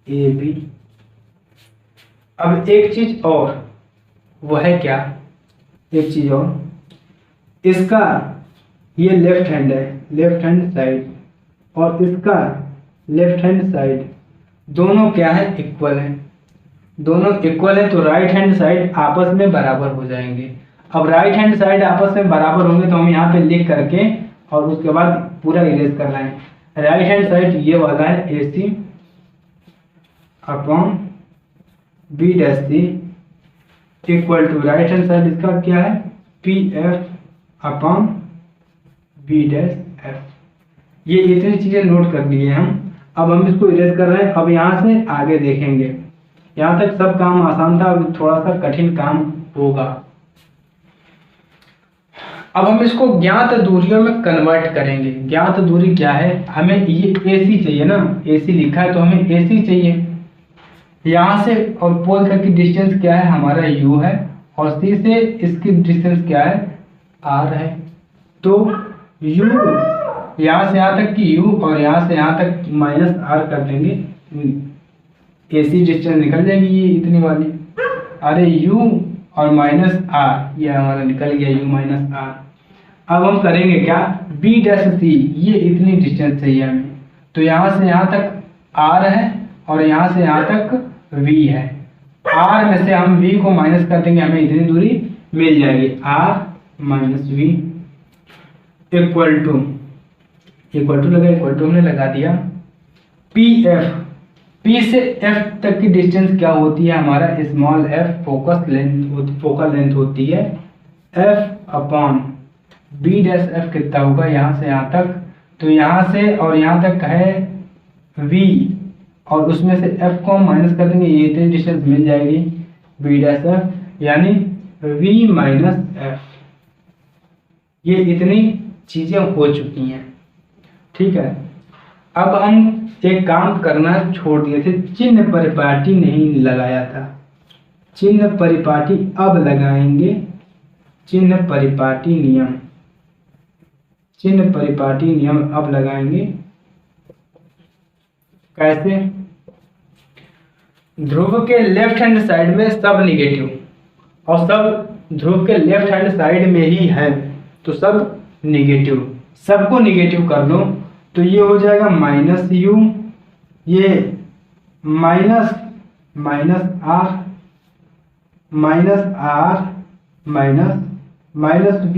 AB। अब एक चीज और, वो है क्या, एक चीज और, इसका ये लेफ्ट हैंड है, लेफ्ट हैंड साइड, और इसका लेफ्ट हैंड साइड, दोनों क्या है, इक्वल है। दोनों इक्वल है तो राइट हैंड साइड आपस में बराबर हो जाएंगे। अब राइट हैंड साइड आपस में बराबर होंगे तो हम यहाँ पे लिख करके और उसके बाद पूरा इरेज करना है। राइट हैंड साइड ये वाला है AC upon B dash C equal to right hand side इसका क्या है, PF upon B dash F। ये इतनी चीजें नोट कर लिए हम। अब हम इसको इरेज कर रहे हैं। अब यहाँ से आगे देखेंगे, यहाँ तक सब काम आसान था, अब थोड़ा सा कठिन काम होगा। अब हम इसको ज्ञात दूरियों में कन्वर्ट करेंगे। ज्ञात दूरी क्या है, हमें ये AC चाहिए ना, AC लिखा है तो हमें AC चाहिए। यहाँ से और पोल तक की डिस्टेंस क्या है, हमारा U है, और C से इसकी डिस्टेंस क्या है, R है। तो U यहाँ से यहाँ तक की U और यहाँ से यहाँ तक -R कर देंगे, AC डिस्टेंस निकल जाएगी ये इतनी वाली। अरे U और -R ये हमारा निकल गया, U -R। अब हम करेंगे क्या, B डैश C, ये इतनी डिस्टेंस चाहिए हमें, तो यहाँ से यहाँ तक R है और यहाँ से यहाँ तक V है। R में से हम V को माइनस कर देंगे, हमें इतनी दूरी मिल जाएगी, R minus V equal to लगा, इक्वल टू हमने लगा दिया। PF, P से F तक की डिस्टेंस क्या होती है, हमारा स्मॉल f फोकल लेंथ होती है, F upon B dash F कितना होगा, यहाँ से यहाँ तक, तो यहाँ से और यहाँ तक है V और उसमें से F को हम माइनस कर देंगे, ये इतनी डिस्टेंस मिल जाएगी B डैश F, यानी V माइनस F। ये इतनी चीजें हो चुकी हैं, ठीक है। अब हम एक काम करना छोड़ दिए थे, चिन्ह परिपाटी नहीं लगाया था। चिन्ह परिपाटी अब लगाएंगे, चिन्ह परिपाटी नियम, चिन्ह परिपाटी नियम अब लगाएंगे। कैसे, ध्रुव के लेफ्ट हैंड साइड में सब निगेटिव, और सब ध्रुव के लेफ्ट हैंड साइड में ही है तो सब निगेटिव, सबको निगेटिव कर लो तो ये हो जाएगा -U, ये माइनस R माइनस V,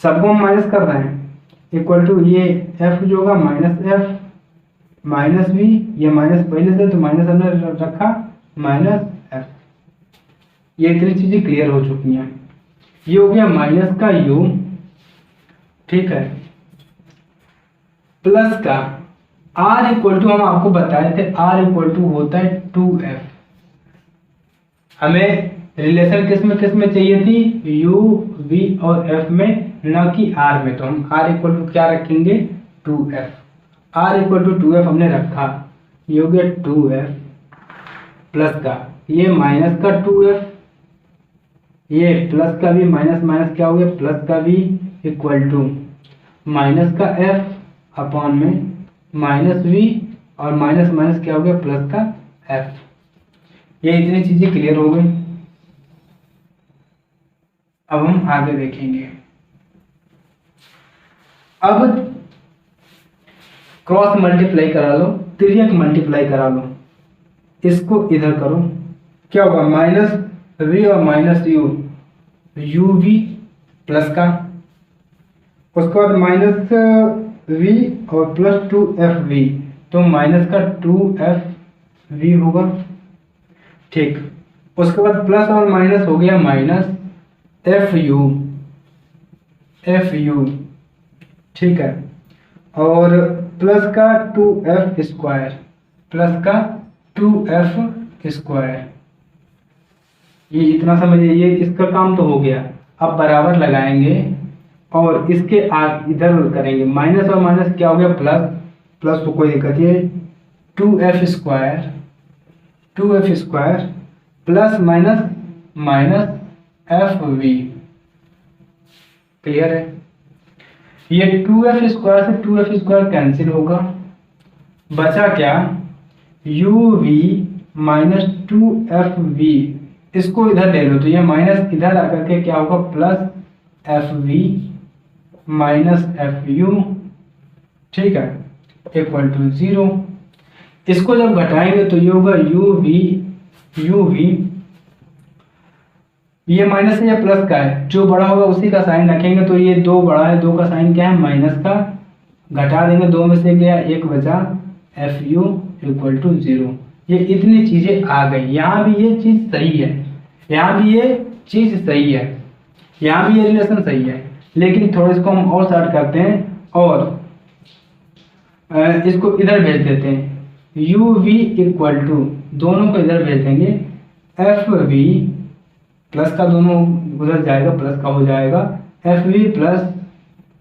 सबको हम माइनस कर रहे हैं, इक्वल टू ये F जो होगा -F माइनस V, ये माइनस पहले से तो माइनस हमने रखा -F। ये इतनी चीजें क्लियर हो चुकी हैं। ये हो गया माइनस का U, ठीक है, प्लस का R इक्वल टू, हम आपको बताए थे R इक्वल टू होता है 2F। हमें रिलेशन किस में चाहिए थी, U, V और F में, न कि R में, तो हम R इक्वल टू क्या रखेंगे, 2F। R equal to 2F हमने रखा, ये हो गया 2F प्लस का ये माइनस का 2F, ये प्लस का भी माइनस क्या हो गया, प्लस का भी, इक्वल टू माइनस का F अपॉन में -V और माइनस क्या हो गया, प्लस का F। ये इतनी चीजें क्लियर हो गई। अब हम आगे देखेंगे। अब क्रॉस मल्टीप्लाई करा लो, तिर्यक मल्टीप्लाई करा लो, इसको इधर करो, क्या होगा, -V और -U, UV प्लस का, उसके बाद -V और प्लस 2FV, तो माइनस का 2FV होगा, ठीक। उसके बाद प्लस और माइनस हो गया -FU, ठीक है, और प्लस का 2F स्क्वायर, प्लस का 2F स्क्वायर, ये इतना समझिए, ये इसका काम तो हो गया। अब बराबर लगाएंगे और इसके इधर करेंगे, माइनस और माइनस क्या हो गया प्लस, प्लस को कोई दिक्कत नहीं है, 2f² plus minus minus fv, clear है। ये 2f² से 2f² कैंसिल होगा, बचा क्या uv माइनस 2fv, इसको इधर ले लो तो ये माइनस इधर आकर के क्या होगा प्लस fv माइनस fu, ठीक है, इक्वल टू 0। इसको जब घटाएंगे तो ये होगा uv, ये माइनस है या प्लस का है, जो बड़ा होगा उसी का साइन रखेंगे, तो ये 2 बड़ा है, 2 का साइन क्या है माइनस का, घटा देंगे 2 में से गया 1 बचा, fu इक्वल टू 0। ये इतनी चीजें आ गई, यहाँ भी ये चीज सही है, यहाँ भी ये चीज सही है, यहाँ भी ये रिलेशन सही है, लेकिन थोड़ा इसको हम और शॉर्ट करते हैं और इसको इधर भेज देते हैं, uv इक्वल टू, दोनों को इधर भेज देंगे, fv प्लस का दोनों उधर जाएगा, प्लस का हो जाएगा, fv प्लस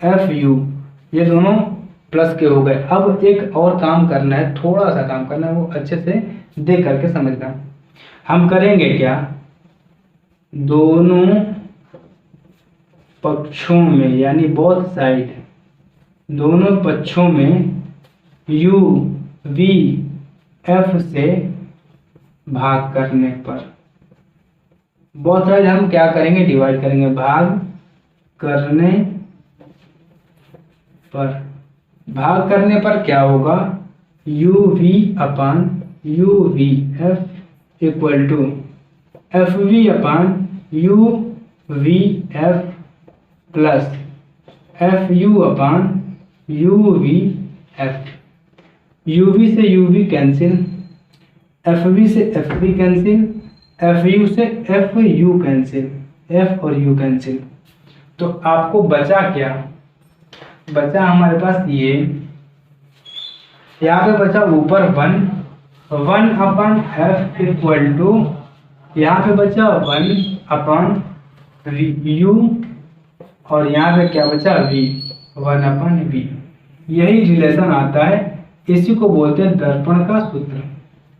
fu, ये दोनों प्लस के हो गए। अब एक और काम करना है, थोड़ा सा काम करना है, वो अच्छे से देख करके समझना। हम करेंगे क्या, दोनों पक्षों में यानी बोथ साइड, दोनों पक्षों में u v f से भाग करने पर, बोथ साइड हम क्या करेंगे डिवाइड करेंगे, भाग करने पर, भाग करने पर क्या होगा u v upon u v f equal to f v upon u v f plus f u upon u v f, u v से u v cancel, f v से f v cancel, f u से f u cancel, f और u cancel, तो आपको बचा क्या, बचा हमारे पास ये, यहाँ पे बचा ऊपर 1 अपान एफ इक्वल टू, यहाँ पे बचा 1 अपान यू और यहाँ पे क्या बचा v, 1 अपान v। यही रिलेशन आता है, इसी को बोलते हैं दर्पण का सूत्र,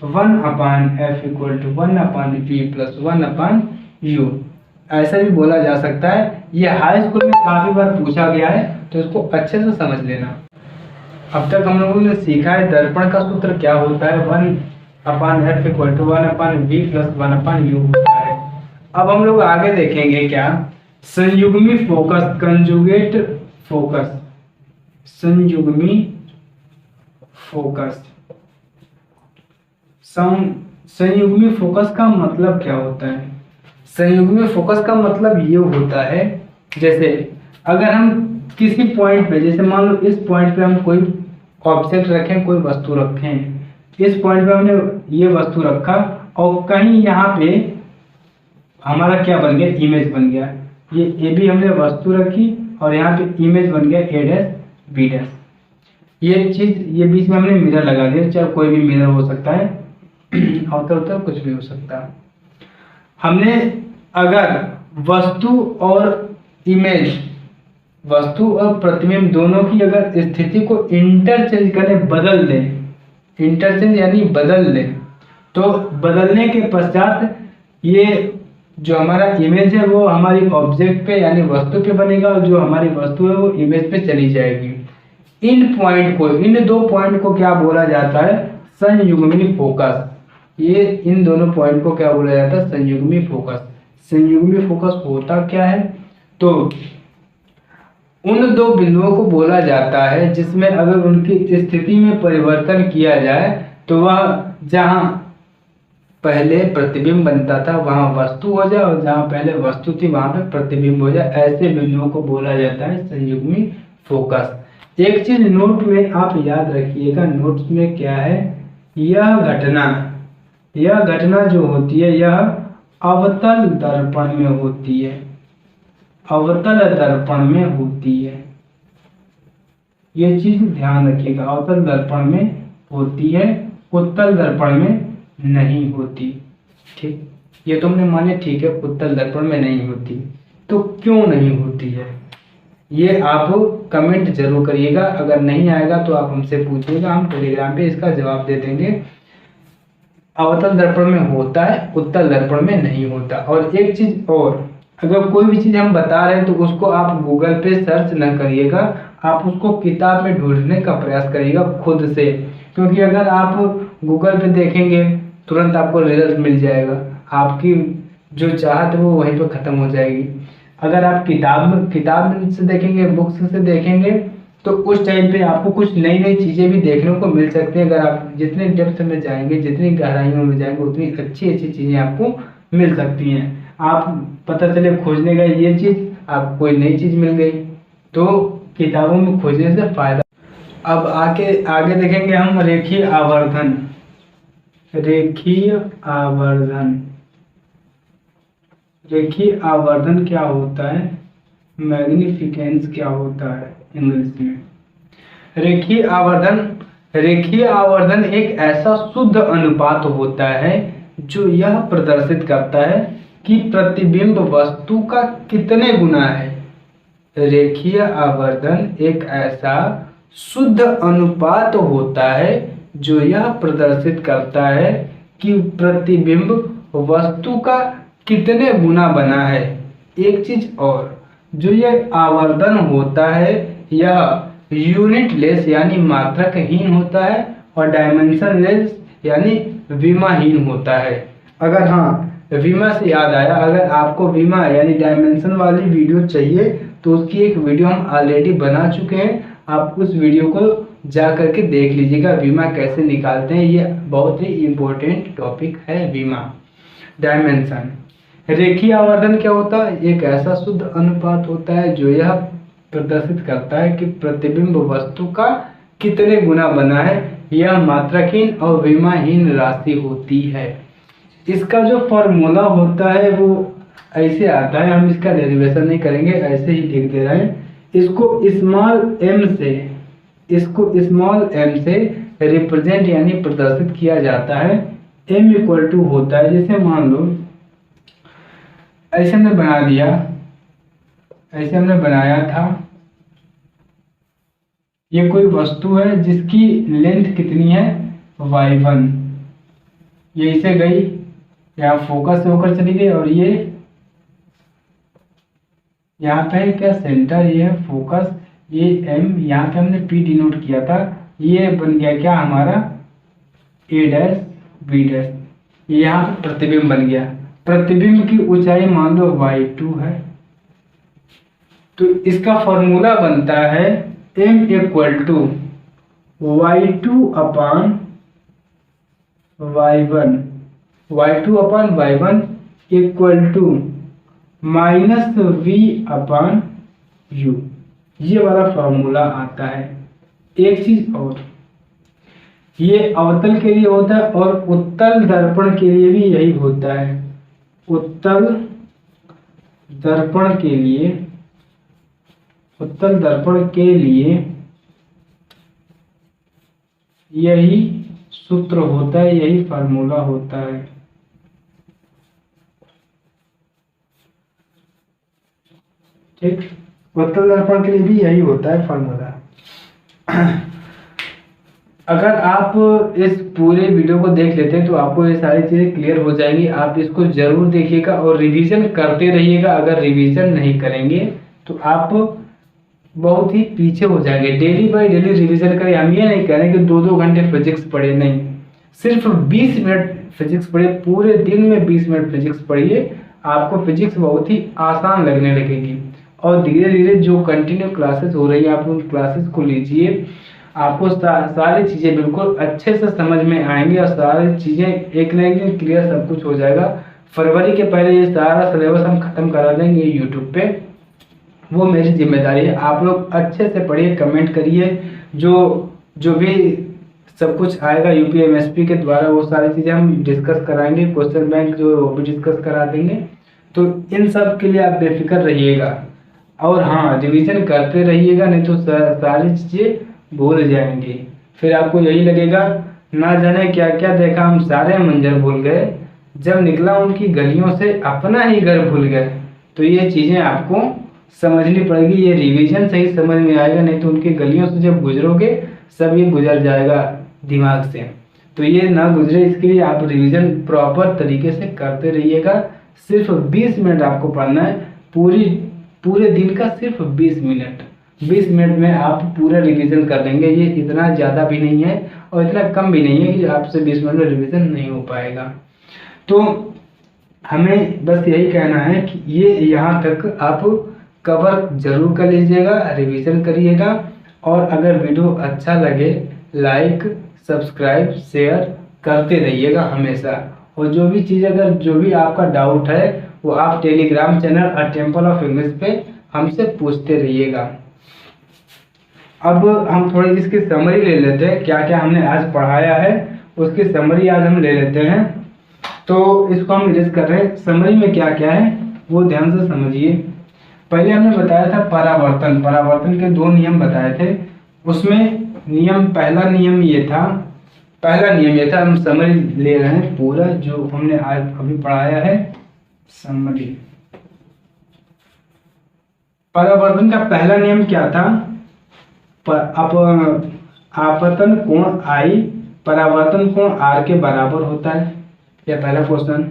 1 अपान एफ इक्वल टू 1 अपान वी प्लस 1 अपान यू, ऐसा भी बोला जा सकता है। ये हाई स्कूल में काफी बार पूछा गया है, तो इसको अच्छे से समझ लेना। अब तक हम लोगों ने सीखा है दर्पण का सूत्र क्या होता है, 1 अपान एफ इक्वल टू 1 अपान वी प्लस 1 अपान यू होता है। अब हम लोग आगे देखेंगे क्या, संयुग्मी फोकस, कंजुगेट फोकस, संयुग्मी फोकस। संयुग्मी फोकस का मतलब क्या होता है, संयुग्मी फोकस का मतलब ये होता है, जैसे अगर हम किसी पॉइंट पे, जैसे मान लो इस पॉइंट पे हम कोई ऑब्जेक्ट रखें, कोई वस्तु रखें, इस पॉइंट पे हमने ये वस्तु रखा और कहीं यहाँ पे हमारा क्या बन गया, इमेज बन गया, ये ए बी हमने वस्तु रखी और यहाँ पे इमेज बन गया ए डैश बी डैश। ये चीज, ये बीच में हमने मिरर लगा दिया, चाहे कोई भी मिरर हो सकता है, अवतर कुछ भी हो सकता है। हमने अगर वस्तु और इमेज, वस्तु और प्रतिबिंब दोनों की अगर स्थिति को इंटरचेंज करें, बदल दें, इंटरचेंज यानी बदल दें, तो बदलने के पश्चात ये जो हमारा इमेज है वो हमारी ऑब्जेक्ट पे यानी वस्तु पे बनेगा और जो हमारी वस्तु है वो इमेज पे चली जाएगी। इन पॉइंट को, इन दो पॉइंट को क्या बोला जाता है, संयुग्मी फोकस। ये इन दोनों पॉइंट को क्या बोला जाता है, संयुग्मी फोकस। संयुग्मी फोकस होता क्या है, तो उन दो बिंदुओं को बोला जाता है जिसमें अगर उनकी स्थिति में परिवर्तन किया जाए तो वह जहां पहले प्रतिबिंब बनता था वहां वस्तु हो जाए और जहां पहले वस्तु थी वहां पे प्रतिबिंब हो जाए, ऐसे बिंदुओं को बोला जाता है संयुग्मी फोकस। एक चीज नोट में आप याद रखिएगा, नोट्स में क्या है, यह घटना जो होती है यह अवतल दर्पण में होती है, अवतल दर्पण में होती है। ये चीज ध्यान रखिएगा, अवतल दर्पण में होती है, उत्तल दर्पण में नहीं होती। ठीक। ये तो हमने माने ठीक है उत्तल दर्पण में नहीं होती, तो क्यों नहीं होती है ये आप कमेंट जरूर करिएगा। अगर नहीं आएगा तो आप हमसे पूछिएगा, हम टेलीग्राम पे इसका जवाब दे देंगे। अवतल दर्पण में होता है, उत्तल दर्पण में नहीं होता। और एक चीज और, अगर कोई भी चीज हम बता रहे हैं तो उसको आप गूगल पे सर्च न करिएगा, आप उसको किताब में ढूंढने का प्रयास करिएगा खुद से, क्योंकि अगर आप गूगल पे देखेंगे तुरंत आपको रिजल्ट मिल जाएगा, आपकी जो चाहत है वो वहीं पर खत्म हो जाएगी। अगर आप किताब से देखेंगे, बुक्स से देखेंगे, तो उस टाइम पे आपको कुछ नई नई चीज़ें भी देखने को मिल सकती हैं। अगर आप जितने डेप्थ में जाएंगे, जितनी गहराइयों में जाएंगे, उतनी अच्छी अच्छी चीज़ें आपको मिल सकती हैं। आप पता चले खोजने गए ये चीज़, आपको कोई नई चीज़ मिल गई, तो किताबों में खोजने से फायदा। अब आगे देखेंगे हम रेखीय आवर्धन। रेखीय आवर्धन, रेखीय आवर्धन क्या होता है, मैग्निफिकेंस क्या होता है इंग्लिश में। रेखीय आवर्धन एक ऐसा शुद्ध अनुपात होता है जो यह प्रदर्शित करता है कि प्रतिबिंब वस्तु का कितने गुना है। रेखीय आवर्धन एक ऐसा शुद्ध अनुपात होता है जो यह प्रदर्शित करता है कि प्रतिबिंब वस्तु का कितने गुना बना है। एक चीज और, जो यह आवर्धन होता है यह यूनिट लेस यानी मात्रकहीन होता है और डायमेंशन लेस यानी विमाहीन होता है। अगर हाँ, विमा से याद आया, अगर आपको विमा यानी डायमेंशन वाली वीडियो चाहिए तो उसकी एक वीडियो हम ऑलरेडी बना चुके हैं, आप उस वीडियो को जा करके देख लीजिएगा, विमा कैसे निकालते हैं। ये बहुत ही इम्पोर्टेंट टॉपिक है विमा। डायमेंशन, रेखीय आवर्धन क्या होता है, एक ऐसा शुद्ध अनुपात होता है जो यह प्रदर्शित करता है कि प्रतिबिंब वस्तु का कितने गुना बना है। यह मात्रहीन और विमाहीन राशि होती है। इसका जो फॉर्मूला होता है वो ऐसे आता है, हम इसका डेरिवेशन नहीं करेंगे, ऐसे ही लिख दे रहे हैं। इसको स्मॉल एम से रिप्रेजेंट यानी प्रदर्शित किया जाता है। m इक्वल टू होता है, जैसे मान लो ऐसे हमने बना दिया, ऐसे हमने बनाया था, ये कोई वस्तु है जिसकी लेंथ कितनी है y1, ये इसे गई, यहाँ फोकस से होकर चली गई, और ये यहाँ पे क्या सेंटर, ये है फोकस, ये m, यहाँ पे हमने p डिनोट किया था, ये बन गया क्या हमारा a डैश b डैश, ये यहाँ पे प्रतिबिंब बन गया। प्रतिबिंब की ऊंचाई मान लो y2 है, तो इसका फॉर्मूला बनता है m equal to y2 upon y1 equal to minus v upon u, ये वाला फॉर्मूला आता है। एक चीज और, ये अवतल के लिए होता है और उत्तल दर्पण के लिए भी यही होता है। उत्तल दर्पण के लिए यही सूत्र होता है, यही फार्मूला होता है। ठीक, उत्तल दर्पण के लिए भी यही होता है फार्मूला। अगर आप इस पूरे वीडियो को देख लेते हैं तो आपको ये सारी चीज़ें क्लियर हो जाएंगी। आप इसको जरूर देखिएगा और रिवीजन करते रहिएगा। अगर रिवीजन नहीं करेंगे तो आप बहुत ही पीछे हो जाएंगे। डेली बाय डेली रिवीजन करें। हम ये नहीं कह रहे कि 2-2 घंटे फिजिक्स पढ़े, नहीं, सिर्फ 20 मिनट फिजिक्स पढ़िए, पूरे दिन में 20 मिनट फिजिक्स पढ़िए, आपको फिजिक्स बहुत ही आसान लगने लगेगी। और धीरे धीरे जो कंटिन्यू क्लासेस हो रही है आप उन क्लासेस को लीजिए, आपको सारी चीज़ें बिल्कुल अच्छे से समझ में आएंगी और सारी चीज़ें एक न एक क्लियर सब कुछ हो जाएगा। फरवरी के पहले ये सारा सिलेबस हम खत्म करा देंगे यूट्यूब पे, वो मेरी जिम्मेदारी है। आप लोग अच्छे से पढ़िए, कमेंट करिए, जो भी सब कुछ आएगा यूपीएमएसपी के द्वारा वो सारी चीज़ें हम डिस्कस कराएंगे। क्वेश्चन बैंक जो वो भी डिस्कस करा देंगे। तो इन सब के लिए आप बेफिक्र रहिएगा और हाँ, रिवीजन करते रहिएगा, नहीं तो सारी चीज़ें भूल जाएंगे। फिर आपको यही लगेगा ना जाने क्या क्या देखा, हम सारे मंजर भूल गए। जब निकला उनकी गलियों से अपना ही घर भूल गए। तो ये चीज़ें आपको समझनी पड़ेगी, ये रिवीजन से ही समझ में आएगा, नहीं तो उनकी गलियों से जब गुजरोगे सब ये गुजर जाएगा दिमाग से। तो ये ना गुजरे इसके लिए आप रिवीजन प्रॉपर तरीके से करते रहिएगा। सिर्फ 20 मिनट आपको पढ़ना है, पूरे दिन का सिर्फ 20 मिनट। 20 मिनट में आप पूरा रिवीजन कर लेंगे। ये इतना ज़्यादा भी नहीं है और इतना कम भी नहीं है कि आपसे 20 मिनट में रिवीजन नहीं हो पाएगा। तो हमें बस यही कहना है कि ये यहाँ तक आप कवर जरूर कर लीजिएगा, रिवीजन करिएगा। और अगर वीडियो अच्छा लगे लाइक सब्सक्राइब शेयर करते रहिएगा हमेशा। और जो भी चीज़ अगर जो भी आपका डाउट है वो आप Telegram channel a temple of English पे हमसे पूछते रहिएगा। अब हम थोड़ी इसकी समरी ले लेते हैं, क्या क्या हमने आज पढ़ाया है उसकी समरी आज हम ले लेते हैं। तो इसको हम लिस्ट कर रहे हैं, समरी में क्या क्या है वो ध्यान से समझिए। पहले हमने बताया था परावर्तन, परावर्तन के 2 नियम बताए थे। उसमें पहला नियम ये था, हम समरी ले रहे हैं पूरा जो हमने आज अभी पढ़ाया है। समरी परावर्तन का पहला नियम क्या था, आपतन कोण I परावर्तन कोण R के बराबर होता है, यह पहला क्वेश्चन।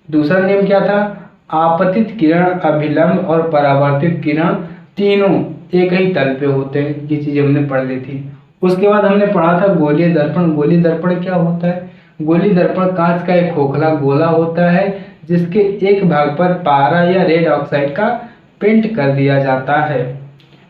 दूसरा नियम क्या था, आपतित किरण अभिलंब और परावर्तित किरण तीनों एक ही तल पे होते हैं। ये चीज़ हमने पढ़ ली थी। उसके बाद हमने पढ़ा था गोलीय दर्पण। गोलीय दर्पण क्या होता है, गोलीय दर्पण कांच का एक खोखला गोला होता है जिसके एक भाग पर पारा या रेड ऑक्साइड का पेंट कर दिया जाता है।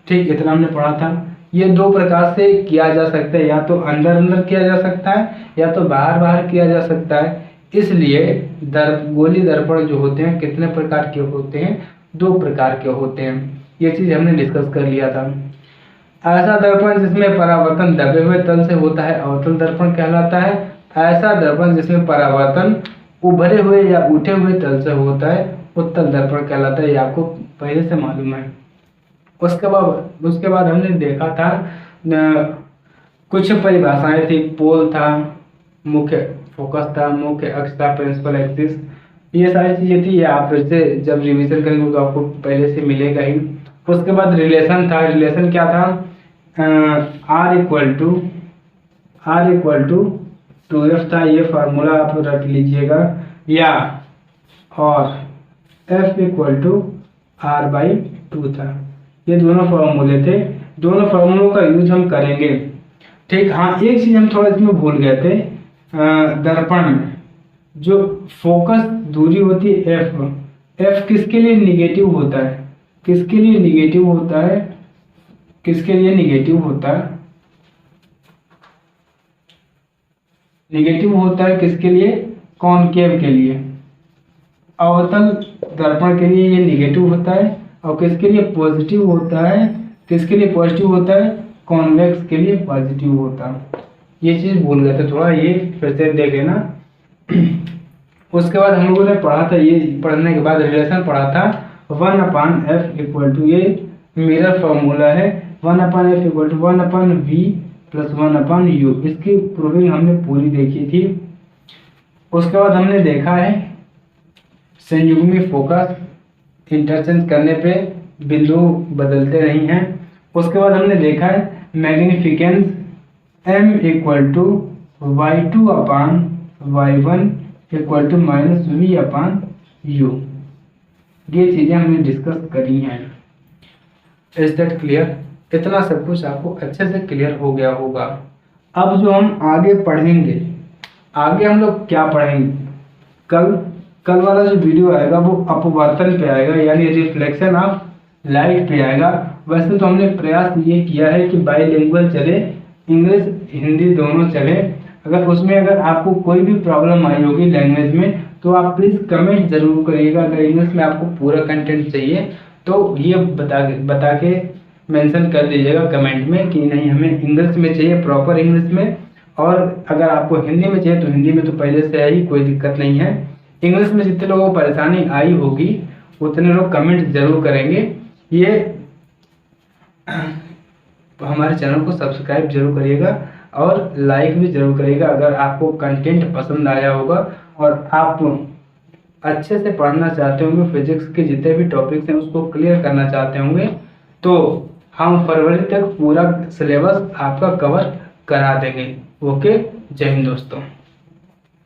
ठीक, इतना हमने पढ़ा था। ये 2 प्रकार से किया जा सकता है, या तो अंदर अंदर किया जा सकता है या तो बाहर बाहर किया जा सकता है। इसलिए गोलीय दर्पण जो होते हैं कितने प्रकार के होते हैं, 2 प्रकार के होते हैं। ये चीज़ हमने डिस्कस कर लिया था। ऐसा दर्पण जिसमें परावर्तन दबे हुए तल से होता है अवतल दर्पण कहलाता है। ऐसा दर्पण जिसमें परावर्तन उभरे हुए या उठे हुए तल से होता है उत्तल दर्पण कहलाता है। ये आपको पहले से मालूम है। उसके बाद हमने देखा था कुछ परिभाषाएं थी। पोल था, मुख्य फोकस था, मुख्य अक्ष था, प्रिंसिपल एक्सिस, ये सारी चीजें थी। ये आप फिर से जब रिवीजन करेंगे तो आपको पहले से मिलेगा ही। उसके बाद रिलेशन था। रिलेशन क्या था, R इक्वल टू 2F था। ये फार्मूला आप रख लीजिएगा। या और F इक्वल टू R/2 था। ये दोनों फॉर्मूले थे। दोनों फॉर्मूलों का यूज हम करेंगे। ठीक, हाँ एक चीज हम थोड़ा इसमें भूल गए थे। दर्पण में जो फोकस दूरी होती है F किसके लिए निगेटिव होता है, किसके लिए निगेटिव होता है, किसके लिए निगेटिव होता है, निगेटिव होता है किसके लिए, कॉनकेव के लिए। अवतल दर्पण के लिए ये निगेटिव होता है और किसके लिए पॉजिटिव होता है, किसके लिए पॉजिटिव होता है, कॉन्वेक्स के लिए पॉजिटिव होता है। ये चीज़ भूल गए थे थोड़ा, ये फिर से देख लेना। उसके बाद हम लोगों ने पढ़ा था, ये पढ़ने के बाद रिलेशन पढ़ा था 1/f इक्वल टू, ये मिरर फॉर्मूला है, 1/f equal to 1/v plus 1/u। इसकी प्रूविंग हमने पूरी देखी थी। उसके बाद हमने देखा है संयुग्मी फोकस, इंटरचेंज करने पे बिंदु बदलते नहीं हैं। उसके बाद हमने देखा है magnification m equal to y2/y1 equal to -v/u। ये चीज़ें हमने डिस्कस करी हैं। Is that clear? इतना सब कुछ आपको अच्छे से क्लियर हो गया होगा। अब जो हम आगे पढ़ेंगे, आगे हम लोग क्या पढ़ेंगे, कल वाला जो वीडियो आएगा वो अपवर्तन पे आएगा, यानी रिफ्लेक्शन ऑफ लाइट पे आएगा। वैसे तो हमने प्रयास ये किया है कि बाइलिंगुअल चले, इंग्लिश हिंदी दोनों चले। अगर आपको कोई भी प्रॉब्लम आई होगी लैंग्वेज में तो आप प्लीज़ कमेंट जरूर करिएगा। अगर इंग्लिश में आपको पूरा कंटेंट चाहिए तो ये बता के मेंशन कर दीजिएगा कमेंट में कि नहीं हमें इंग्लिश में चाहिए, प्रॉपर इंग्लिश में। और अगर आपको हिंदी में चाहिए तो हिंदी में तो पहले से है ही, कोई दिक्कत नहीं है। इंग्लिश में जितने लोगों को परेशानी आई होगी उतने लोग कमेंट जरूर करेंगे। ये हमारे चैनल को सब्सक्राइब जरूर करिएगा और लाइक भी जरूर करिएगा अगर आपको कंटेंट पसंद आया होगा और आप अच्छे से पढ़ना चाहते होंगे, फिजिक्स के जितने भी टॉपिक्स हैं उसको क्लियर करना चाहते होंगे, तो हम फरवरी तक पूरा सिलेबस आपका कवर करा देंगे। ओके, जय हिंद दोस्तों।